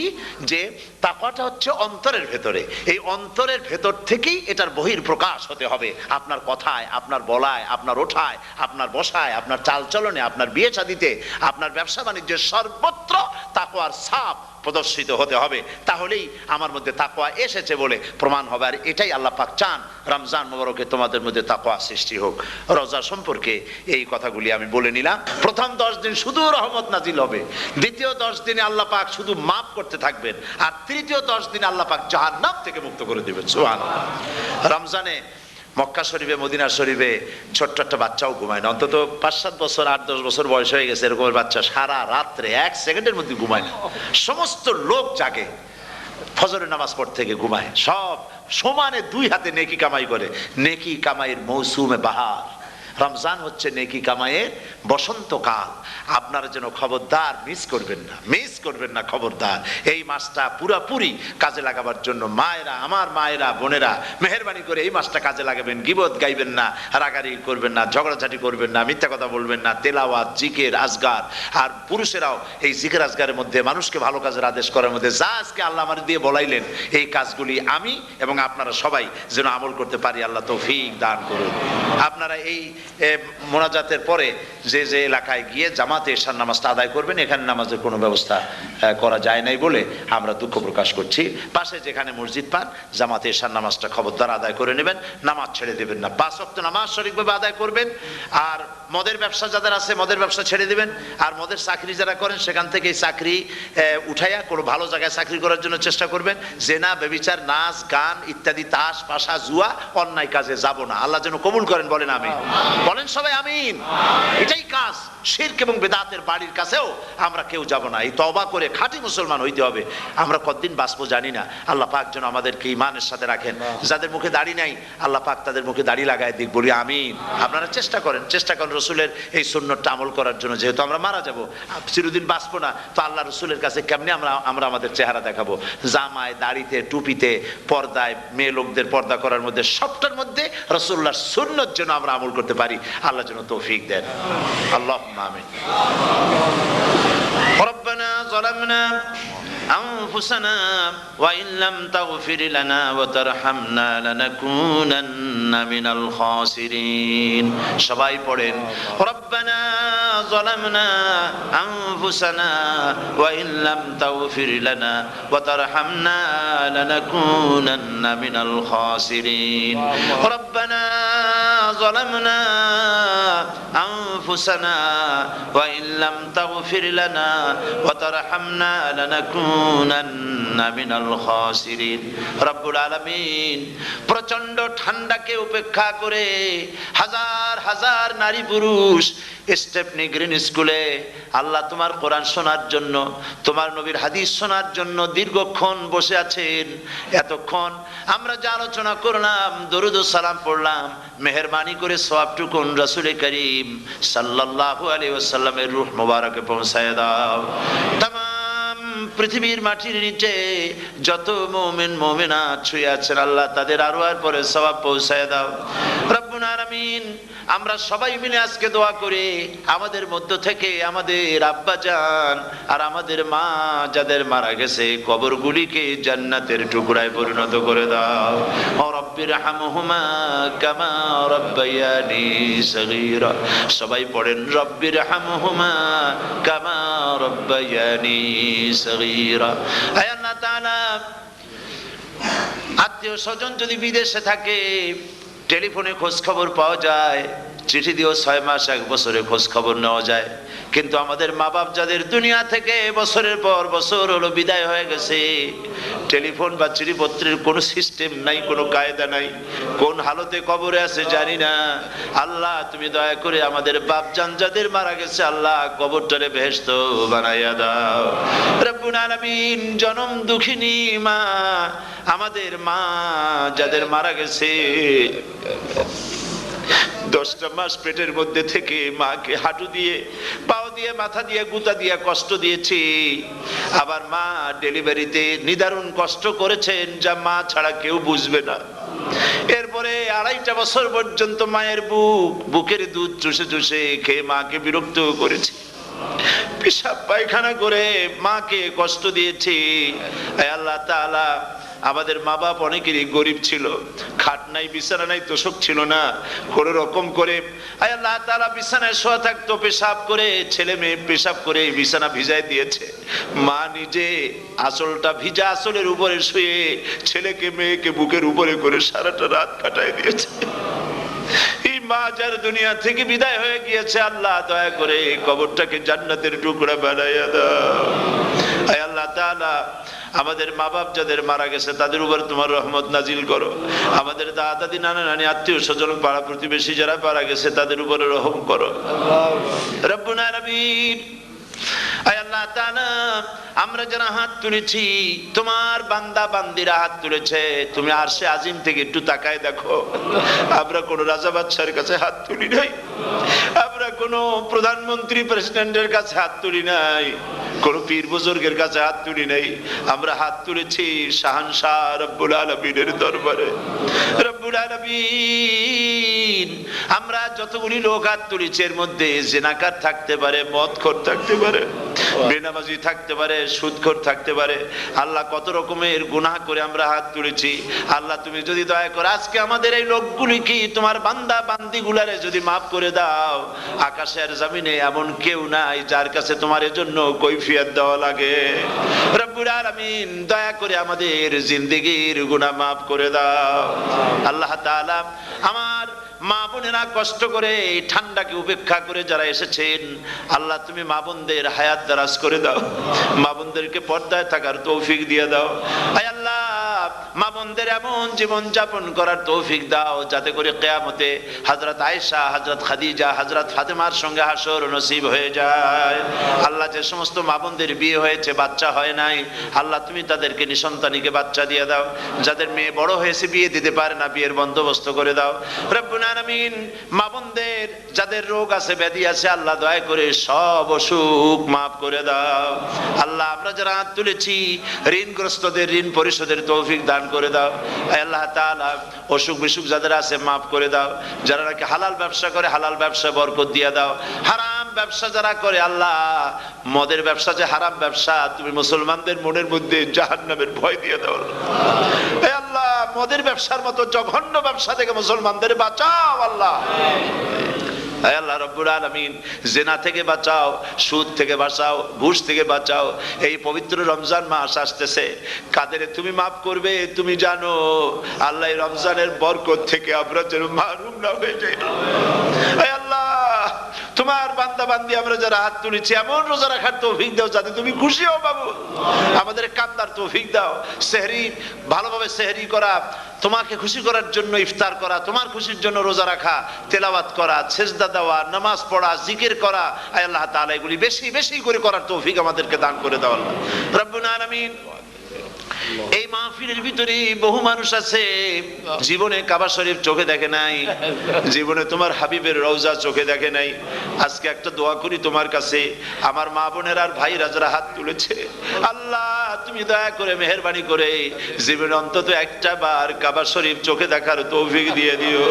যে তাকওয়াটা হচ্ছে অন্তরের ভেতরে। এই অন্তরের ভেতর থেকেই এটার বহির প্রকাশ হতে হবে। আপনার কথায়, আপনার বলায়, আপনার ওঠায়, আপনার বসায়, আপনার চালচলনে, আপনার বিয়ে শাদীতে, আপনার ব্যবসা বাণিজ্যের সর্বত্র তাকওয়ার ছাপ প্রদর্শিত হতে হবে। তাহলেই আমার মধ্যে তাকওয়া এসেছে বলে প্রমাণ হবে। আর এটাই আল্লাহ পাক চান, রমজান মোবারকে তোমাদের মধ্যে তাকওয়া সৃষ্টি হোক। রোজা সম্পর্কে এই কথাগুলি আমি বলে নিলাম। প্রথম 10 দিন শুধু রহমত নাজিল হবে, দ্বিতীয় 10 দিনে আল্লাহ পাক শুধু মাফ করতে থাকবেন, আর তৃতীয় 10 দিনে আল্লাহ পাক জাহান্নাম থেকে মুক্ত করে দেবেন। সুবহানাল্লাহ। রমজানে মক্কা শরীফে, মদিনা শরীফে ছোট্ট একটা বাচ্চাও ঘুমায় না। অন্তত 5-7 বছর, 8-10 বছর বয়স হয়ে গেছে এরকমের বাচ্চা সারা রাত্রে 1 সেকেন্ডের মধ্যে ঘুমায় না। সমস্ত লোক জাগে, ফজরের নামাজ পড়তে থেকে ঘুমায়, সব সমানে 2 হাতে নেকি কামাই করে। নেকি কামাইয়ের মৌসুমে বাহার। রমজান হচ্ছে নেকি কামাইয়ের বসন্তকাল। আপনারা যেন খবরদার মিস করবেন না, মিস করবেন না, খবরদার। এই মাসটা পুরাপুরি কাজে লাগাবার জন্য মায়েরা, আমার মায়েরা, বোনেরা, মেহেরবানি করে এই মাসটা কাজে লাগাবেন। গীবত গাইবেন না, রাগারাগি করবেন না, ঝগড়াঝাটি করবেন না, মিথ্যা কথা বলবেন না, তেলাওয়াত, জিকির, আজগার। আর পুরুষেরাও এই জিকির আজগারের মধ্যে, মানুষকে ভালো কাজের আদেশ করার মধ্যে যা আজকে আল্লাহ আমার দিয়ে বলাইলেন, এই কাজগুলি আমি এবং আপনারা সবাই যেন আমল করতে পারি। আল্লাহ তৌফিক দান করুন। আপনারা এই মোনাজাতের পরে যে যে এলাকায় গিয়ে জামাতে এশার নামাজটা আদায় করবেন, এখানে নামাজের কোনো ব্যবস্থা করা যায় নাই বলে আমরা দুঃখ প্রকাশ করছি। পাশে যেখানে মসজিদ পান, জামাতে এশার নামাজটা খবরদার আদায় করে নেবেন, নামাজ ছেড়ে দেবেন না। 5 ওয়াক্ত নামাজ সঠিকভাবে আদায় করবেন। আর মদের ব্যবসা যাদের আছে, মদের ব্যবসা ছেড়ে দিবেন। আর মদের চাকরি যারা করেন, সেখান থেকে এই চাকরি উঠাইয়া কোনো ভালো জায়গায় চাকরি করার জন্য চেষ্টা করবেন। জেনা, ব্যভিচার, নাচ গান ইত্যাদি, তাস পাশা, জুয়া, অন্যায় কাজে যাব না। আল্লাহ যেন কবুল করেন, বলেন আমিন। বলেন সবাই আমিন। এটাই কাজ। শিরক এবং বেদাতের বাড়ির কাছেও আমরা কেউ যাব না। এই তওবা করে খাঁটি মুসলমান হইতে হবে। আমরা কতদিন বাঁচবো জানি না। আল্লাহ পাক যেন আমাদেরকে ঈমানের সাথে রাখেন। যাদের মুখে দাড়ি নাই আল্লাহ পাক তাদের মুখে দাড়ি লাগায় দিক, বলি আমিন। আপনারা চেষ্টা করেন রসুলের এই সুন্নতটা আমল করার জন্য। যেহেতু আমরা মারা যাব, চিরদিন বাঁচবো না, তো আল্লাহ রসুলের কাছে কেমনে আমরা আমাদের চেহারা দেখাবো? জামায়, দাড়িতে, টুপিতে, পর্দায়, মেয়ে লোকদের পর্দা করার মধ্যে, সবটার মধ্যে রসুল্লাহর সুন্নত যেন আমরা আমল করতে পারি। আল্লাহ যেন তৌফিক দেন। আল্লাহুম্মা আমিন। রব্বানা যালামনা أنفسنا وإن لم تغفر لنا وترحمنا لنكونن من الخاسرين সবাই পড়েন ربنا ظلمنا أنفسنا وإن لم تغفر لنا وترحمنا لنكونن من الخاسرين ربنا ظلمنا أنفسنا وإن لم تغفر لنا وترحمنا লানাকুনান্না মিনাল খাসিরিন। রব্বুল আলামিন প্রচন্ড ঠান্ডাকে উপেক্ষা করে হাজার হাজার নারী পুরুষ স্টেপনি গ্রিন স্কুলে আল্লাহ তোমার কোরআন শোনার জন্য, তোমার নবীর হাদিস শোনার জন্য দীর্ঘক্ষণ বসে আছেন। এতক্ষণ আমরা যে আলোচনা করলাম, দরুদ ও সালাম পড়লাম, মেহেরবানি করে সওয়াবটুকুন রাসূল করিম সাল্লাল্লাহু আলাইহি ওয়াসাল্লামের রূহ মোবারকে পৌঁছায় দাও। তামাম পৃথিবীর মাটির নিচে যত মুমিন মুমিনাত শুয়ে আছেন আল্লাহ তাদের আরওয়ার পরে সওয়াব পৌঁছায় দাও। রব্বুল আলামিন আমরা সবাই মিলে আজকে দোয়া করি, আমাদের মধ্য থেকে আমাদের আব্বা জান আর আমাদের মা যাদের মারা গেছে কবরগুলিকে জান্নাতের টুকরায় পরিণত করে দাও। ও রব্বির হামহুমা কামা রব্বায়ানি সগীরা। সবাই পড়েন রব্বির হামহুমা কামা রব্বায়ানি সগীরা। হে আল্লাহ তাআলা, আত্মীয় স্বজন যদি বিদেশে থাকে টেলিফোনে খোঁজ খবর পাওয়া যায়, চিঠি দিয়েও 6 মাস 1 বছরে খোঁজ খবর নেওয়া যায়, কিন্তু আমাদের মা বাপ যাদের দুনিয়া থেকে বছরের পর বছর হলো বিদায় হয়ে গেছে, টেলিফোন বা চিঠিপত্রের কোনো সিস্টেম নাই, কোনো কায়দা নাই, কোন হালতে কবরে আছে জানি না। আল্লাহ তুমি দয়া করে আমাদের বাপজান যাদের মারা গেছে আল্লাহ কবরটারে বেহেশত বানাইয়া দাও। রব্বুল আলামিন জনম দুঃখিনী মা, আমাদের মা যাদের মারা গেছে 10টা মাস পেটের মধ্যে থেকে মাকে হাঁটু দিয়ে, পাও দিয়ে, মাথা দিয়ে, গুতা দিয়ে কষ্ট দিয়েছি। আবার মা ডেলিভারিতে নিদারুণ কষ্ট করেছেন যা মা ছাড়া কেউ বুঝবে না। এরপরে 2.5 বছর পর্যন্ত মায়ের বুকের দুধ চুষে চুষে খেয়ে মাকে বিরক্ত করেছি, পেশাব পায়খানা করে মাকে কষ্ট দিয়েছি। আল্লাহ তাআলা আমাদের মা বাপ অনেকেরই গরিব ছিল, খাট নাই, বিছানা নাই, তোষক ছিল না, কোন রকম করে আল্লাহ তাআলা বিছানায় শোয়া থাকতো, পেশাব করে, ছেলে মেয়ে পেশাব করে বিছানা ভিজায় দিয়েছে। মা নিজে আঁচলটা ভিজা আঁচলের উপরে শুয়ে ছেলেকে মেয়েকে বুকের উপরে করে সারাটা রাত কাটায় দিয়েছে। এই মা যার দুনিয়া থেকে বিদায় হয়ে গিয়েছে আল্লাহ দয়া করে কবরটাকে জান্নাতের টুকরা বানাইয়া দাও। আল্লাহ তাআলা আমাদের মা বাপ যাদের মারা গেছে তাদের উপর তোমার রহমত নাজিল করো। আমাদের দাদা দাদি, নানা নানি, আত্মীয় স্বজন, পাড়া প্রতিবেশী যারা মারা গেছে তাদের উপরে রহম করো। রব্বুল আলামিন আল্লাহ তাআলা আমরা যারা হাত তুলেছি, তোমার বান্দা বান্দিরা হাত তুলেছে, তুমি আরশে আজিম থেকে একটু তাকায় দেখো, আমরা কোন রাজা বাদশার কাছে হাত তুলি নাই, আমরা কোন প্রধানমন্ত্রী প্রেসিডেন্টের কাছে হাত তুলি নাই, কোন পীর বুজুর্গের কাছে হাত তুলি নাই, আমরা হাত তুলেছি শাহানশাহ রব্বুল আলামিনের দরবারে। রব্বুল আলামিন আমরা যতগুলি লোক হাত তুলেছি এর মধ্যে জিনাকার থাকতে পারে, মদখোর থাকতে পারে, বেনামাজি থাকতে পারে, সুদখোর থাকতে পারে। আল্লাহ কত রকমের গুনাহ করে আমরা হাত তুলেছি। আল্লাহ তুমি যদি দয়া করে আজকে আমাদের এই লোকগুলি কি তোমার বান্দা বান্দিগুলারে যদি মাফ করে দাও, আকাশের জমিনে এমন কেউ নাই যার কাছে তোমার এজন্য কৈফিয়ত দেওয়া লাগে। রব্বুল আলামিন দয়া করে আমাদের জিন্দেগির গুনাহ মাফ করে দাও। আল্লাহ তাআলা আমার মা বোনেরা কষ্ট করে এই ঠান্ডাকে উপেক্ষা করে যারা এসেছেন আল্লাহ তুমি মা বোনদের হায়াত দারাজ করে দাও, মা বোনদেরকে পর্দায় থাকার তৌফিক দিয়ে দাও। আয় আল্লাহ মা বোনদের এমন জীবন যাপন করার তৌফিক দাও যাতে করে কিয়ামতে হযরত আয়েশা, হযরত খাদিজা, হযরত ফাতেমার সঙ্গে হাসর নসিব হয়ে যায়। আল্লাহ, যে সমস্ত মা বোনদের বিয়ে হয়েছে বাচ্চা হয় নাই, আল্লাহ তুমি তাদেরকে নিঃসন্তানীকে বাচ্চা দিয়ে দাও। যাদের মেয়ে বড় হয়েছে বিয়ে দিতে পারে না, বিয়ের বন্দোবস্ত করে দাও রব্বুল আলামিন। মা বোনদের যাদের রোগ আছে, ব্যাধি আছে, আল্লাহ দয়া করে সব অসুখ মাফ করে দাও। আল্লাহ, আমরা যারা হাত তুলেছি ঋণগ্রস্তদের ঋণ পরিশোধের তৌফিক দান করে দাও। আল্লাহ তাআলা অসুখ বিসুখ যাদের আছে মাফ করে দাও। যারা নাকি হালাল ব্যবসা করে আল্লাহ ব্যবসা বরকত দিয়ে দাও। হারাম ব্যবসা যারা করে, আল্লাহ মদের ব্যবসা যে হারাম ব্যবসা, তুমি মুসলমানদের মনের মধ্যে জাহান্নামের ভয় দিয়ে দাও। আল্লাহ, মদের ব্যবসার মতো জঘন্য ব্যবসা থেকে মুসলমানদের বাঁচাও আল্লাহ। আল্লাহ রব্বুল আলামিন, জিনা থেকে বাঁচাও, সুদ থেকে বাঁচাও, ঘুষ থেকে বাঁচাও। এই পবিত্র রমজান মাস আসতেছে, কাদের তুমি মাফ করবে তুমি জানো। আল্লাহ, এই রমজানের বরকত থেকে আমরা যেন মাহরুম না হয়ে যাই। আল্লাহ, তোমার বান্দা বান্দি আমরা যারা হাত তুলেছি, এমন রোজা রাখার তৌফিক দাও যাতে তুমি খুশি হও বাবু। আমাদের কান্দার তৌফিক দাও। সেহরি ভালোভাবে সেহরি করা, তোমাকে খুশি করার জন্য ইফতার করা, তোমার খুশির জন্য রোজা রাখা, তেলাওয়াত করা, সেজদা দেওয়া, নামাজ পড়া, জিকির করা, আল্লাহ তাআলা এগুলি বেশি বেশি করে করার তৌফিক আমাদেরকে দান করে দাও আল্লাহ রব্বুল আলামিন। এই মাহফিলের ভিতরে বহু মানুষ আছে জীবনে কাবা শরীফ চোখে দেখে নাই, জীবনে তোমার হাবিবের রওজা চোখে দেখে নাই। আজকে একটা দোয়া করি তোমার কাছে, আমার মা বোনের আর ভাইরা যারা হাত তুলেছে, আল্লাহ তুমি দয়া করে মেহেরবানি করে জীবনে অন্তত একটা বার কাবা শরীফ চোখে দেখার তৌফিক দিয়ে দিও।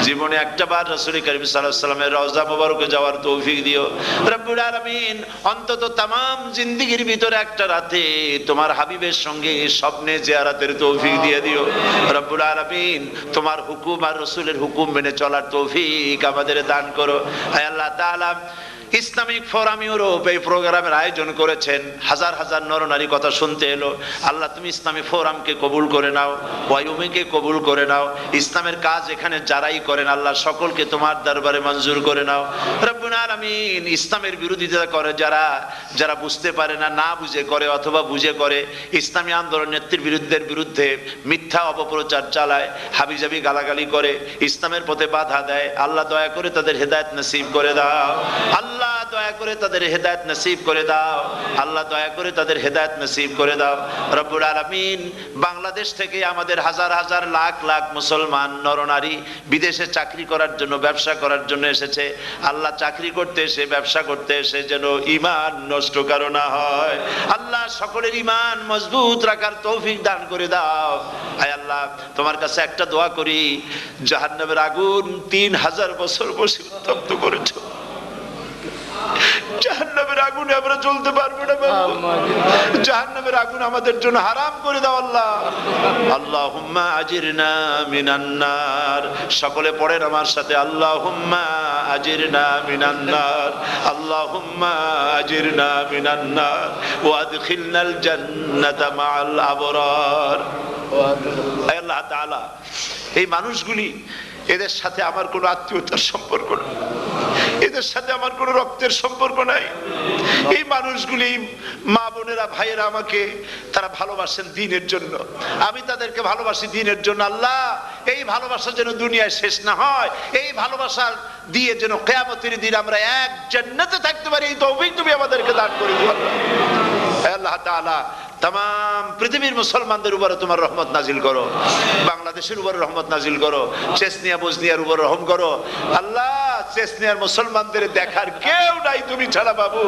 জীবনে একটা বার রাসূল করিম সাল্লাল্লাহু আলাইহি ওয়াসাল্লামের রওজা মোবারকে যাওয়ার তৌফিক দিও রব্বুল আলামিন। অন্তত তামাম জিন্দেগির ভিতরে একটা রাতে তোমার হাবিবের সঙ্গে স্বপ্নে জিয়ারতের তৌফিক দিয়ে দিও রব্বুল আলামিন। তোমার হুকুম আর রাসূলের হুকুম মেনে চলার তৌফিক আমাদের দান করো। হে আল্লাহ তাআলা, ইসলামিক ফোরাম ইউরোপ এই প্রোগ্রামের আয়োজন করেছেন, হাজার হাজার নরনারী কথা শুনতে এলো। আল্লাহ, তুমি ইসলামী ফোরামকে কবুল করে নাও, ওয়াইউমিকে কবুল করে নাও। ইসলামের কাজ এখানে যারাই করেন আল্লাহ সকলকে তোমার দরবারে মঞ্জুর করে নাও রব্বুল আলামিন। ইসলামের বিরোধিতা করে যারা, যারা বুঝতে পারে না, না বুঝে করে অথবা বুঝে করে, ইসলামী আন্দোলন নেত্রীর বিরুদ্ধে মিথ্যা অপপ্রচার চালায়, হাবিজাবি গালাগালি করে, ইসলামের পথে বাধা দেয়, আল্লাহ দয়া করে তাদের হেদায়েত নসিব করে দাও। আল্লাহ দয়া করে তাদের হেদায়েত নসিব করে দাও। আল্লাহ দয়া করে তাদের হেদায়েত নসিব করে দাও রব্বুল আলামিন। বাংলাদেশ থেকে আমাদের হাজার হাজার লাখ লাখ মুসলমান নরনারী বিদেশে চাকরি করার জন্য, ব্যবসা করার জন্য এসেছে। আল্লাহ, চাকরি করতে এসে, ব্যবসা করতে এসে যেন ঈমান নষ্ট কারো না হয়। আল্লাহ, সকলের ঈমান মজবুত রাখার তৌফিক দান করে দাও। আয় আল্লাহ, তোমার কাছে একটা দোয়া করি, জাহান্নামের আগুন 3000 বছর বসে উত্তপ্ত করেছো, জাহান্নামের আগুনে আমরা জ্বলতে পারবো না বাবু। জাহান্নামের আগুন আমাদের জন্য হারাম করে দাও আল্লাহ। আল্লাহুম্মা আজিরনা মিনান নার। সকলে পড়েন আমার সাথে, আল্লাহুম্মা আজিরনা মিনান নার, আল্লাহুম্মা আজিরনা মিনান নার ওয়া আদখিলনাল জান্নাতা মাআল আবরার। হে আল্লাহ তাআলা, এই মানুষগুলি, এদের সাথে আমার কোনো আত্মীয়তার সম্পর্ক নেই, এদের সাথে আমার কোনো রক্তের সম্পর্ক নাই। এই মানুষগুলি, মা বোনেরা, ভাইয়েরা, আমাকে তারা ভালোবাসেন দ্বীনের জন্য, আমি তাদেরকে ভালোবাসি দ্বীনের জন্য। আল্লাহ, এই ভালোবাসা যেন দুনিয়ায় শেষ না হয়, এই ভালোবাসার দিয়ে যেন কিয়ামতের দিন আমরা এক জান্নাতে থাকতে পারি, এই তৌফিক তুমি আমাদেরকে দান করে দিও আল্লাহ তাআলা। तमाम পৃথিবীর মুসলমানদের উপরে তোমার রহমত নাজিল করো, বাংলাদেশের উপরে রহমত নাজিল করো, চেচনিয়া বজনিয়ার উপর রহম করো আল্লাহ। চেচনিয়ার মুসলমানদের দেখার কেউ নাই তুমি ছাড়া বাবু,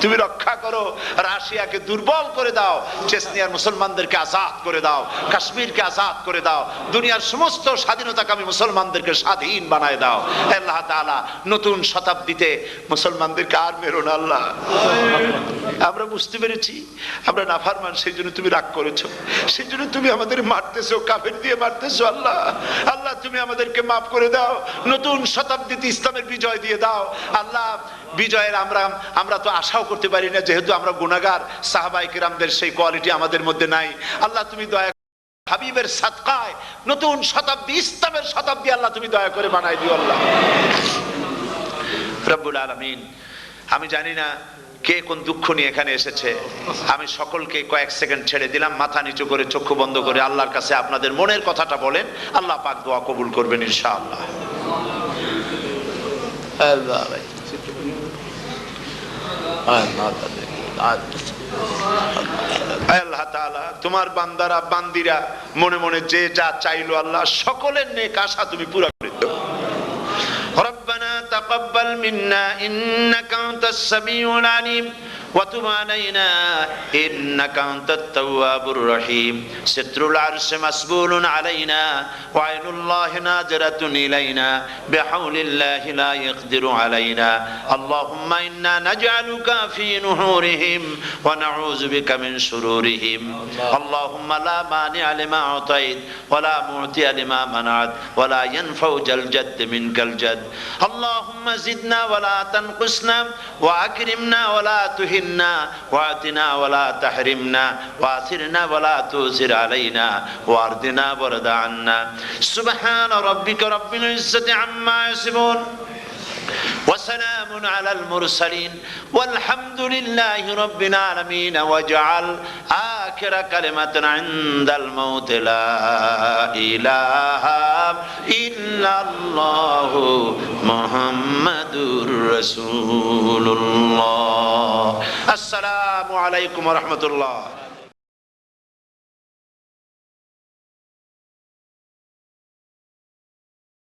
তুমি রক্ষা করো। রাশিয়াকে দুর্বল করে দাও, চেচনিয়ার মুসলমানদেরকে আজাদ করে দাও, কাশ্মীরকে আজাদ করে দাও, দুনিয়ার সমস্ত স্বাধীনতাকামী মুসলমানদেরকে স্বাধীন বানায় দাও আল্লাহ তাআলা। নতুন শতাব্দীতে মুসলমানদেরকে আর মেরো না আল্লাহ। আমরা বুঝতে পেরেছি আমরা নাফরমান, সেই জন্য তুমি রাগ করেছো, সেই জন্য তুমি আমাদের মারতেছো, কাফের দিয়ে মারতেছো আল্লাহ। আল্লাহ, তুমি আমাদেরকে মাফ করে দাও, নতুন শতাব্দীতে ইসলামের বিজয় দিয়ে দাও আল্লাহ। বিজয়ের আমরা তো আশাও করতে পারি না, যেহেতু আমরা গুনাহগার। সাহাবায়ে কিরামদের সেই কোয়ালিটি আমাদের মধ্যে নাই আল্লাহ। তুমি দয়া হাবিবের সাদকায় নতুন শতাব্দী, ইসলামের শতাব্দী আল্লাহ তুমি দয়া করে বানাই দিও আল্লাহ রব্বুল আলামিন। আমি জানি না কে কোন দুঃখ নিয়ে এখানে এসেছে। আমি সকলকে কয়েক সেকেন্ড ছেড়ে দিলাম, মাথা নিচু করে চক্ষু বন্ধ করে আল্লাহর কাছে আপনাদের মনের কথাটা বলেন, আল্লাহ পাক দোয়া কবুল করবেন ইনশাআল্লাহ। আল্লাহ তাআলা তোমার বান্দারা বান্দিরা মনে মনে যে যা চাইলো আল্লাহ সকলের নেক আশা তুমি পুরা করে দাও। ربنا تقبل منا إنك أنت السميع العليم وتب علينا إنك أنت التواب الرحيم ستر العرش مسبول علينا وعين الله ناظرة إلينا بحول الله لا يقدر علينا اللهم إنا نجعلك في نحورهم ونعوذ بك من شرورهم اللهم لا مانع لما أعطيت ولا معطي لما منعت ولا ينفع ذا الجد منك الجد اللهم زدنا ولا تنقصنا وأكرمنا ولا تهنا وآتنا ولا تحرمنا وآثرنا ولا تؤثر علينا وأرضنا وارض عنا سبحان ربك رب العزة عما يصفون وسلام على المرسلين والحمد لله رب العالمين واجعل آخر كلمة عند الموت لا إله إلا الله محمد رسول الله السلام عليكم ورحمة الله